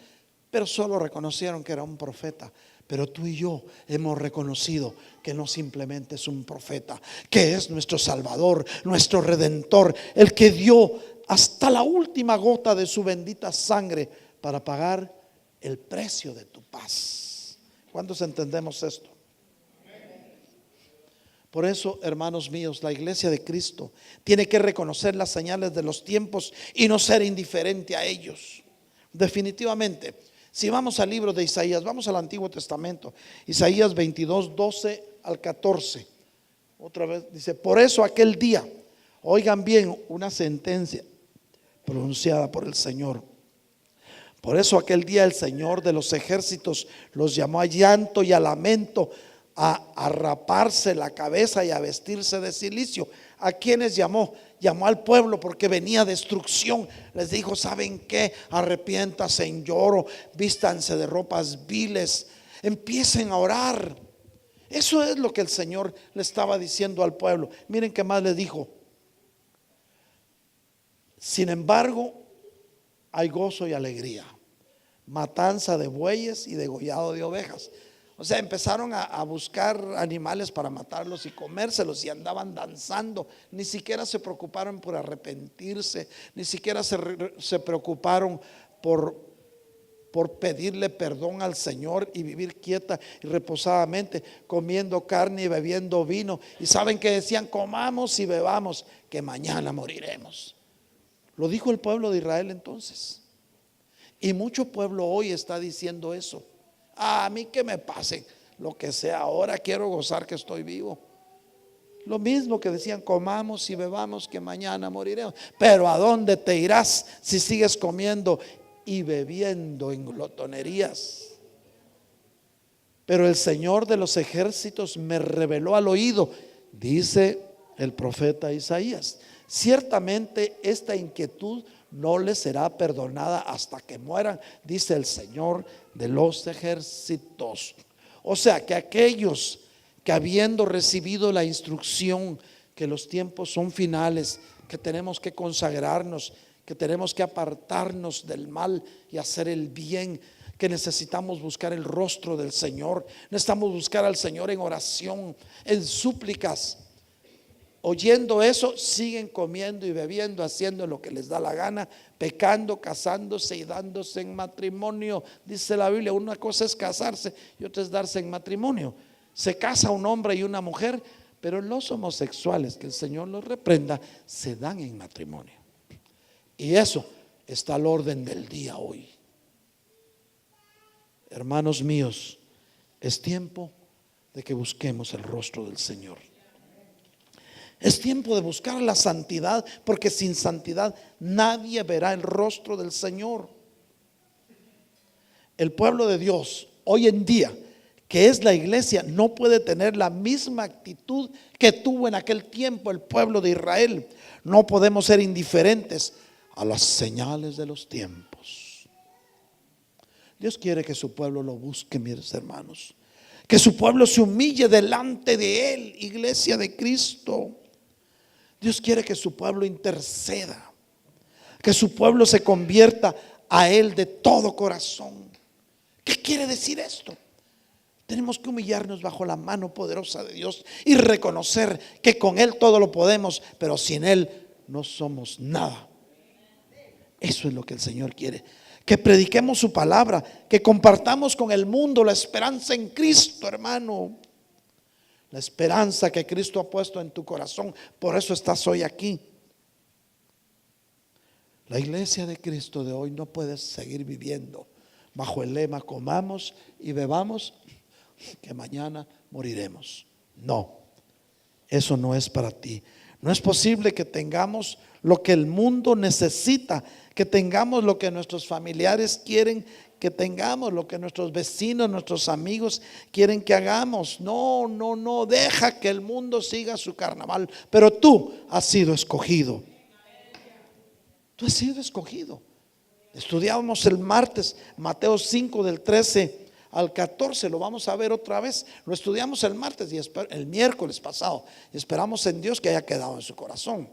pero solo reconocieron que era un profeta. Pero tú y yo hemos reconocido que no simplemente es un profeta, que es nuestro Salvador, nuestro Redentor, el que dio hasta la última gota de su bendita sangre para pagar el precio de tu paz. ¿Cuántos entendemos esto? Por eso, hermanos míos, la iglesia de Cristo tiene que reconocer las señales de los tiempos y no ser indiferente a ellos. Definitivamente, si vamos al libro de Isaías, vamos al Antiguo Testamento, Isaías 22, 12 al 14. Otra vez dice: por eso aquel día, oigan bien, una sentencia pronunciada por el Señor. Por eso aquel día el Señor de los ejércitos los llamó a llanto y a lamento, a raparse la cabeza y a vestirse de cilicio. ¿A quiénes llamó? Llamó al pueblo porque venía destrucción. Les dijo: ¿saben qué? Arrepiéntanse en lloro, vístanse de ropas viles, empiecen a orar. Eso es lo que el Señor le estaba diciendo al pueblo. Miren qué más le dijo: sin embargo, hay gozo y alegría, matanza de bueyes y degollado de ovejas. O sea, empezaron a buscar animales para matarlos y comérselos, y andaban danzando. Ni siquiera se preocuparon por arrepentirse, ni siquiera se preocuparon por pedirle perdón al Señor y vivir quieta y reposadamente, comiendo carne y bebiendo vino. Y saben que decían: comamos y bebamos, que mañana moriremos. Lo dijo el pueblo de Israel entonces. Y mucho pueblo hoy está diciendo eso: a mí que me pase lo que sea, ahora quiero gozar que estoy vivo. Lo mismo que decían: comamos y bebamos, que mañana moriremos. Pero ¿a dónde te irás si sigues comiendo y bebiendo en glotonerías? Pero el Señor de los ejércitos me reveló al oído, dice el profeta Isaías: ciertamente esta inquietud no les será perdonada hasta que mueran, dice el Señor de los ejércitos. O sea, que aquellos que, habiendo recibido la instrucción que los tiempos son finales, que tenemos que consagrarnos, que tenemos que apartarnos del mal y hacer el bien, que necesitamos buscar el rostro del Señor, necesitamos buscar al Señor en oración, en súplicas. Oyendo eso, siguen comiendo y bebiendo, haciendo lo que les da la gana, pecando, casándose y dándose en matrimonio. Dice la Biblia: una cosa es casarse y otra es darse en matrimonio. Se casa un hombre y una mujer, pero los homosexuales, que el Señor los reprenda, se dan en matrimonio. Y eso está al orden del día hoy. Hermanos míos, es tiempo de que busquemos el rostro del Señor. Es tiempo de buscar la santidad, porque sin santidad nadie verá el rostro del Señor. El pueblo de Dios hoy en día, que es la iglesia, no puede tener la misma actitud que tuvo en aquel tiempo el pueblo de Israel. No podemos ser indiferentes a las señales de los tiempos. Dios quiere que su pueblo lo busque, mis hermanos, que su pueblo se humille delante de Él, iglesia de Cristo. Dios quiere que su pueblo interceda, que su pueblo se convierta a Él de todo corazón. ¿Qué quiere decir esto? Tenemos que humillarnos bajo la mano poderosa de Dios y reconocer que con Él todo lo podemos, pero sin Él no somos nada. Eso es lo que el Señor quiere: que prediquemos su palabra, que compartamos con el mundo la esperanza en Cristo, hermano. La esperanza que Cristo ha puesto en tu corazón. Por eso estás hoy aquí. La iglesia de Cristo de hoy no puede seguir viviendo bajo el lema: comamos y bebamos, que mañana moriremos. No, eso no es para ti. No es posible que tengamos lo que el mundo necesita, que tengamos lo que nuestros familiares quieren que tengamos, lo que nuestros vecinos, nuestros amigos quieren que hagamos. No, no, no, deja que el mundo siga su carnaval, pero tú has sido escogido. Tú has sido escogido. Estudiábamos el martes Mateo 5 del 13 al 14, lo vamos a ver otra vez. Lo estudiamos el martes y el miércoles pasado, y esperamos en Dios que haya quedado en su corazón.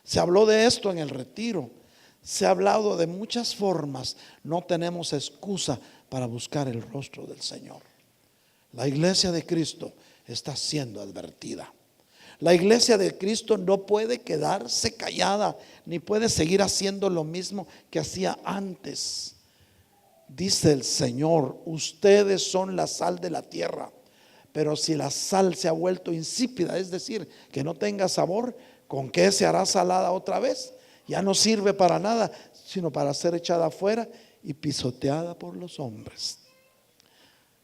Se habló de esto en el retiro. Se ha hablado de muchas formas. No tenemos excusa para buscar el rostro del Señor. La iglesia de Cristo está siendo advertida. La iglesia de Cristo no puede quedarse callada, ni puede seguir haciendo lo mismo que hacía antes. Dice el Señor: ustedes son la sal de la tierra, Pero si la sal se ha vuelto insípida, es decir, que no tenga sabor, ¿con qué se hará salada otra vez? Ya no sirve para nada, sino para ser echada afuera y pisoteada por los hombres.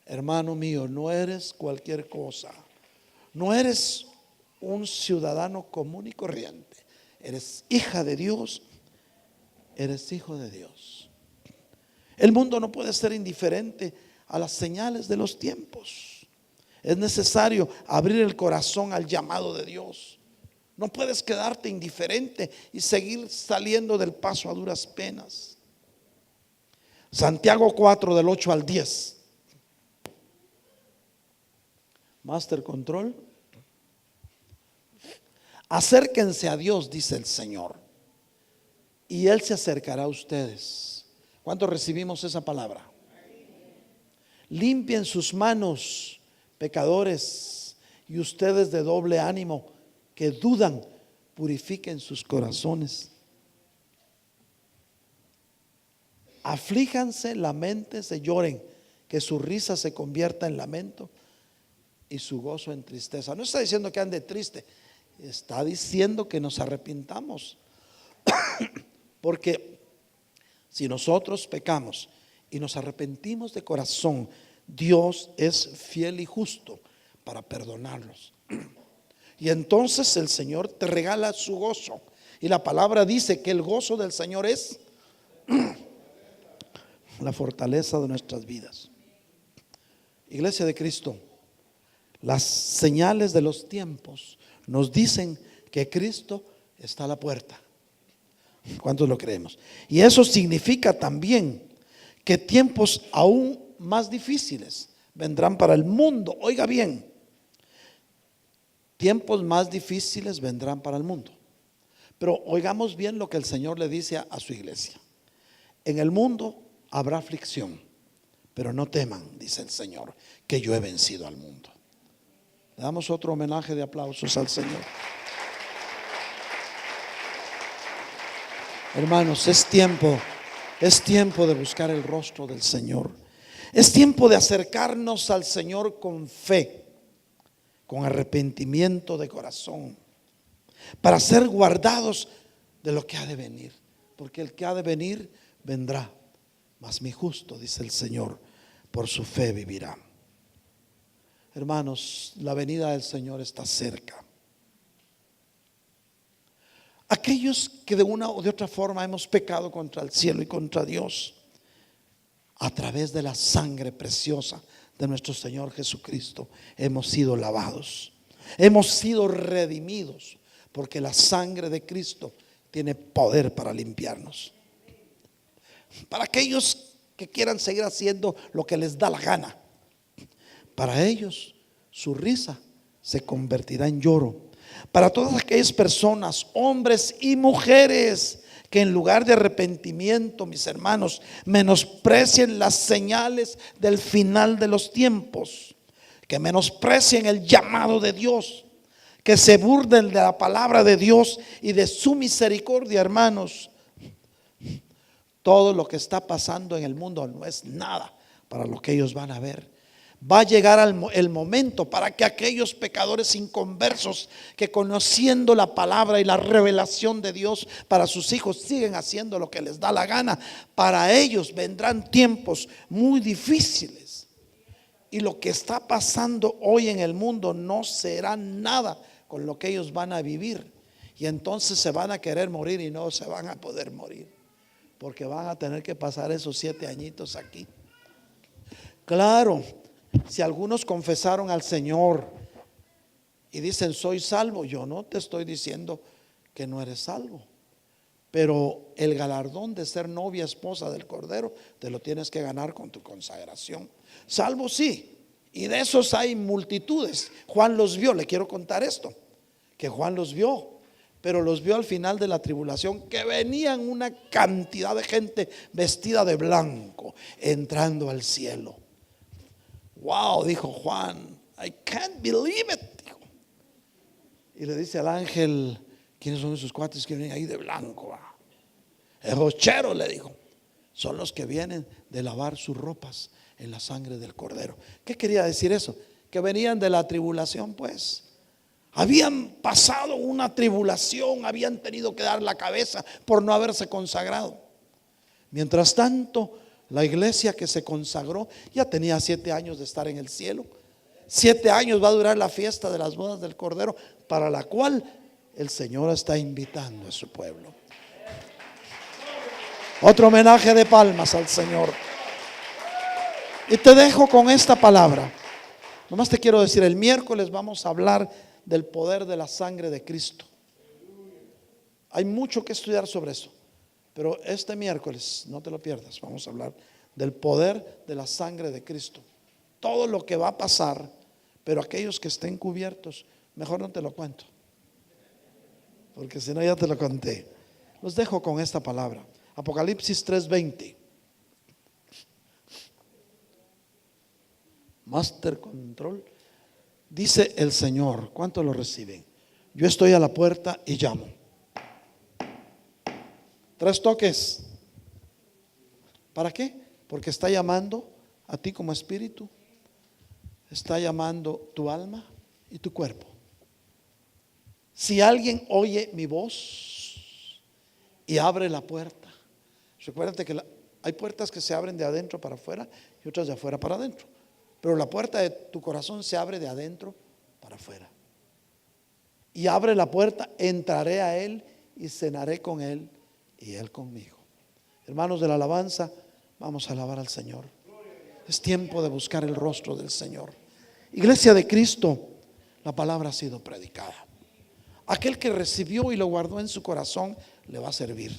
Hermano mío, no eres cualquier cosa. No eres un ciudadano común y corriente. Eres hija de Dios. Eres hijo de Dios. El mundo no puede ser indiferente a las señales de los tiempos. Es necesario abrir el corazón al llamado de Dios. No puedes quedarte indiferente y seguir saliendo del paso a duras penas. Santiago 4 del 8 al 10. Master Control. Acérquense a Dios, dice el Señor, y Él se acercará a ustedes. ¿Cuántos recibimos esa palabra? Limpien sus manos, pecadores, y ustedes de doble ánimo que dudan, purifiquen sus corazones. Aflíjanse, lamentense, lloren, que su risa se convierta en lamento y su gozo en tristeza. No está diciendo que ande triste, está diciendo que nos arrepintamos. Porque si nosotros pecamos y nos arrepentimos de corazón, Dios es fiel y justo para perdonarlos. Y entonces el Señor te regala su gozo. Y la palabra dice que el gozo del Señor es la fortaleza de nuestras vidas. Iglesia de Cristo, las señales de los tiempos nos dicen que Cristo está a la puerta. ¿Cuántos lo creemos? Y eso significa también que tiempos aún más difíciles vendrán para el mundo. Oiga bien, tiempos más difíciles vendrán para el mundo. Pero oigamos bien lo que el Señor le dice a su iglesia. En el mundo habrá aflicción, pero no teman, dice el Señor, que yo he vencido al mundo. Le damos otro homenaje de aplausos al Señor. Hermanos, es tiempo de buscar el rostro del Señor. Es tiempo de acercarnos al Señor con fe, con arrepentimiento de corazón, para ser guardados de lo que ha de venir. Porque el que ha de venir vendrá, mas mi justo, dice el Señor, por su fe vivirá. Hermanos, la venida del Señor está cerca. Aquellos que de una o de otra forma hemos pecado contra el cielo y contra Dios, a través de la sangre preciosa de nuestro Señor Jesucristo hemos sido lavados, hemos sido redimidos, porque la sangre de Cristo tiene poder para limpiarnos. Para aquellos que quieran seguir haciendo lo que les da la gana, para ellos su risa se convertirá en lloro. Para todas aquellas personas, hombres y mujeres, que en lugar de arrepentimiento, mis hermanos, menosprecien las señales del final de los tiempos, que menosprecien el llamado de Dios, que se burlen de la palabra de Dios y de su misericordia, hermanos. Todo lo que está pasando en el mundo no es nada para lo que ellos van a ver. Va a llegar el momento para que aquellos pecadores inconversos que, conociendo la palabra y la revelación de Dios para sus hijos, siguen haciendo lo que les da la gana, para ellos vendrán tiempos muy difíciles. Y lo que está pasando hoy en el mundo no será nada con lo que ellos van a vivir. Y entonces se van a querer morir y no se van a poder morir, porque van a tener que pasar esos 7 añitos aquí. Claro, si algunos confesaron al Señor y dicen soy salvo, yo no te estoy diciendo que no eres salvo, pero el galardón de ser novia, esposa del Cordero, te lo tienes que ganar con tu consagración. Salvo sí, y de esos hay multitudes. Juan los vio, le quiero contar esto, que Juan los vio, pero los vio al final de la tribulación, que venían una cantidad de gente vestida de blanco entrando al cielo. Wow, dijo Juan, I can't believe it, dijo. Y le dice al ángel, ¿quiénes son esos cuates que vienen ahí de blanco? El rochero, le dijo, son los que vienen de lavar sus ropas en la sangre del Cordero. ¿Qué quería decir eso? que venían de la tribulación, pues. Habían pasado una tribulación, habían tenido que dar la cabeza por no haberse consagrado. Mientras tanto, la iglesia que se consagró ya tenía 7 años de estar en el cielo. 7 años va a durar la fiesta de las bodas del Cordero, para la cual el Señor está invitando a su pueblo. Otro homenaje de palmas al Señor. Y te dejo con esta palabra. Nomás te quiero decir, el miércoles vamos a hablar del poder de la sangre de Cristo. Hay mucho que estudiar sobre eso, pero este miércoles, no te lo pierdas, vamos a hablar del poder de la sangre de Cristo. Todo lo que va a pasar, pero aquellos que estén cubiertos, mejor no te lo cuento, porque si no ya te lo conté. Los dejo con esta palabra. Apocalipsis 3:20. Master Control. Dice el Señor, ¿cuántos lo reciben? Yo estoy a la puerta y llamo. 3 toques. ¿Para qué? Porque está llamando a ti como espíritu. Está llamando tu alma y tu cuerpo. Si alguien oye mi voz y abre la puerta. Recuérdate que hay puertas que se abren de adentro para afuera y otras de afuera para adentro. Pero la puerta de tu corazón se abre de adentro para afuera. Y abre la puerta, entraré a Él y cenaré con Él y Él conmigo. Hermanos de la alabanza, vamos a alabar al Señor. Es tiempo de buscar el rostro del Señor. Iglesia de Cristo, la palabra ha sido predicada. Aquel que recibió y lo guardó en su corazón le va a servir.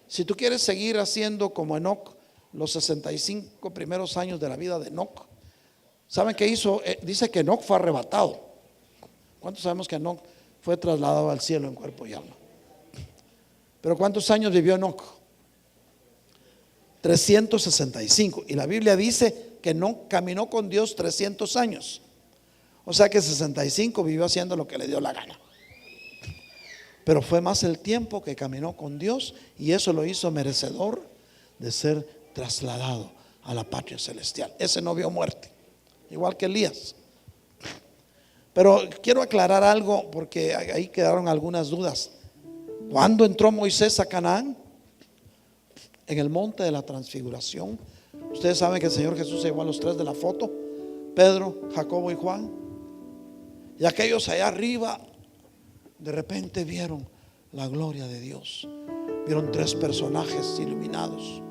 Si tú quieres seguir haciendo como Enoc, los 65 primeros años de la vida de Enoc, ¿saben qué hizo? Dice que Enoc fue arrebatado. ¿Cuántos sabemos que Enoc fue trasladado al cielo en cuerpo y alma? Pero ¿cuántos años vivió Enoc? 365. Y la Biblia dice que Enoc caminó con Dios 300 años. O sea que 65 vivió haciendo lo que le dio la gana. Pero fue más el tiempo que caminó con Dios, y eso lo hizo merecedor de ser trasladado a la patria celestial. Ese no vio muerte, igual que Elías. Pero quiero aclarar algo, porque ahí quedaron algunas dudas. ¿Cuándo entró Moisés a Canaán? En el monte de la transfiguración. Ustedes saben que el Señor Jesús se llevó a los 3 de la foto: Pedro, Jacobo y Juan. Y aquellos allá arriba de repente vieron la gloria de Dios. Vieron 3 personajes iluminados.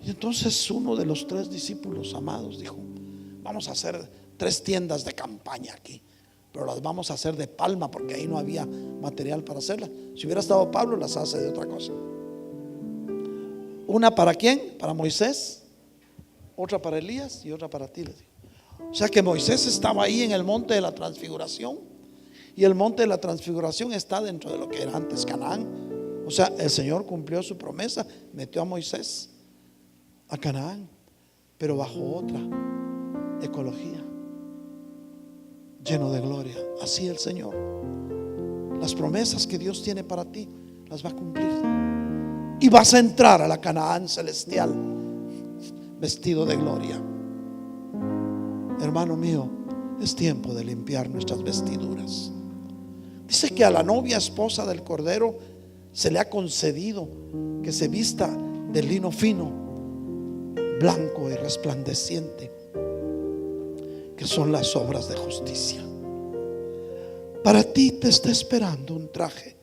Y entonces uno de los 3 discípulos amados dijo: vamos a hacer 3 tiendas de campaña aquí, pero las vamos a hacer de palma, porque ahí no había material para hacerlas. Si hubiera estado Pablo, las hace de otra cosa. Una para quién? Para Moisés, otra para Elías y otra para ti, les digo. O sea que Moisés estaba ahí en el monte de la transfiguración, y el monte de la transfiguración está dentro de lo que era antes Canaán. O sea, el Señor cumplió su promesa, metió a Moisés a Canaán, pero bajo otra ecología, lleno de gloria. Así el Señor, las promesas que Dios tiene para ti las va a cumplir, y vas a entrar a la Canaán celestial vestido de gloria. Hermano mío, es tiempo de limpiar nuestras vestiduras. Dice que a la novia esposa del Cordero se le ha concedido que se vista de lino fino, blanco y resplandeciente, que son las obras de justicia. Para ti te está esperando un traje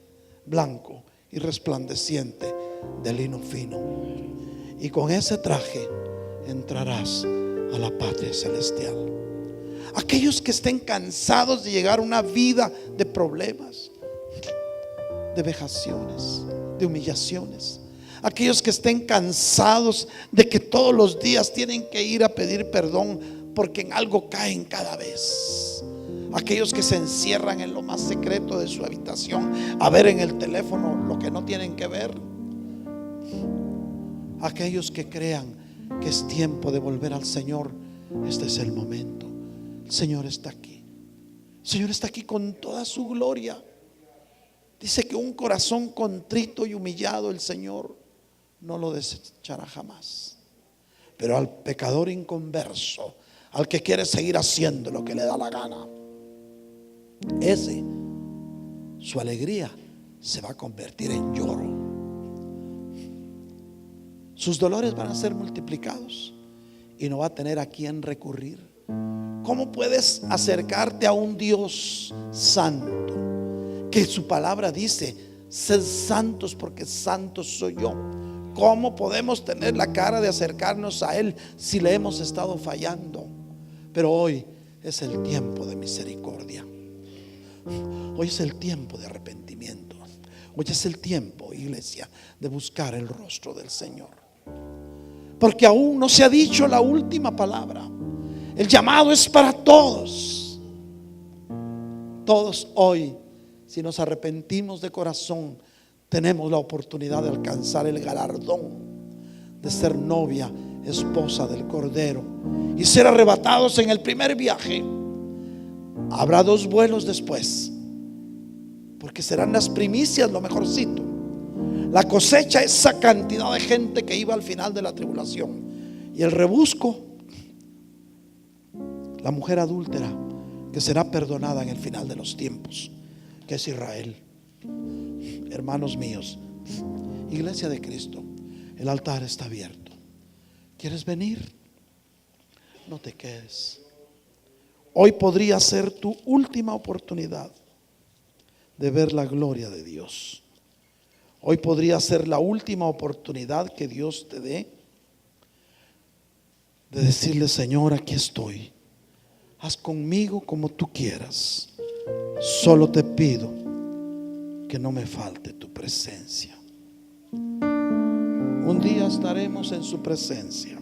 blanco y resplandeciente de lino fino, y con ese traje entrarás a la patria celestial. Aquellos que estén cansados de llegar a una vida de problemas, de vejaciones, de humillaciones, aquellos que estén cansados de que todos los días tienen que ir a pedir perdón porque en algo caen cada vez, aquellos que se encierran en lo más secreto de su habitación a ver en el teléfono lo que no tienen que ver, aquellos que crean que es tiempo de volver al Señor, este es el momento. El Señor está aquí. El Señor está aquí con toda su gloria. Dice que un corazón contrito y humillado el Señor no lo desechará jamás. Pero al pecador inconverso, al que quiere seguir haciendo lo que le da la gana. Ese, su alegría se va a convertir en lloro. Sus dolores van a ser multiplicados y no va a tener a quién recurrir. ¿Cómo puedes acercarte a un Dios santo, que su palabra dice: sed santos porque santo soy yo? ¿Cómo podemos tener la cara de acercarnos a Él si le hemos estado fallando? Pero hoy es el tiempo de misericordia. Hoy es el tiempo de arrepentimiento. Hoy es el tiempo, iglesia, de buscar el rostro del Señor. Porque aún no se ha dicho la última palabra. El llamado es para todos. Todos hoy, si nos arrepentimos de corazón, tenemos la oportunidad de alcanzar el galardón de ser novia, esposa del Cordero y ser arrebatados en el primer viaje. Habrá 2 vuelos después, porque serán las primicias, lo mejorcito. La cosecha, esa cantidad de gente que iba al final de la tribulación. Y el rebusco, la mujer adúltera que será perdonada en el final de los tiempos, que es Israel. Hermanos míos, iglesia de Cristo, el altar está abierto. ¿Quieres venir? No te quedes. Hoy podría ser tu última oportunidad de ver la gloria de Dios. Hoy podría ser la última oportunidad que Dios te dé de decirle: Señor, aquí estoy. Haz conmigo como tú quieras. Solo te pido que no me falte tu presencia. Un día estaremos en su presencia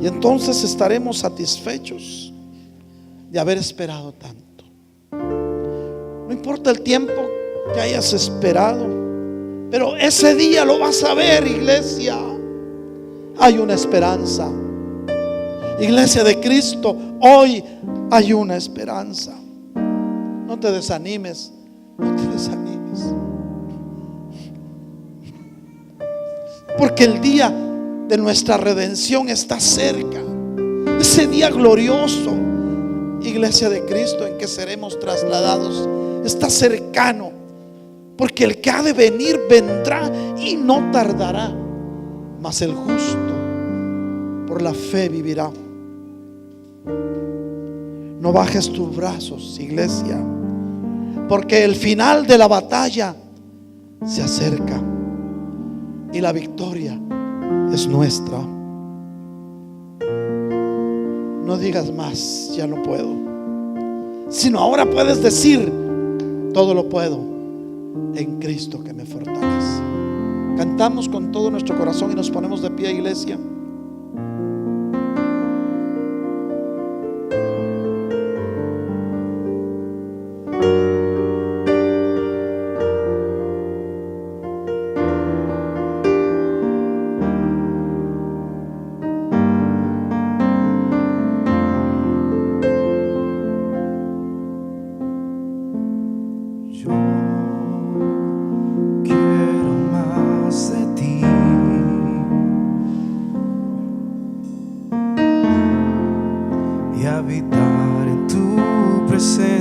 y entonces estaremos satisfechos de haber esperado tanto. No importa el tiempo que hayas esperado, pero ese día lo vas a ver, iglesia. Hay una esperanza. Iglesia de Cristo, hoy hay una esperanza. No te desanimes, no te desanimes, porque el día de nuestra redención está cerca. Ese día glorioso, iglesia de Cristo, en que seremos trasladados, está cercano, porque el que ha de venir vendrá y no tardará, mas el justo por la fe vivirá. No bajes tus brazos, iglesia, porque el final de la batalla se acerca y la victoria es nuestra. No digas más, ya no puedo, sino ahora puedes decir: todo lo puedo en Cristo que me fortalece. Cantamos con todo nuestro corazón y nos ponemos de pie, iglesia. Habitar en tu presencia.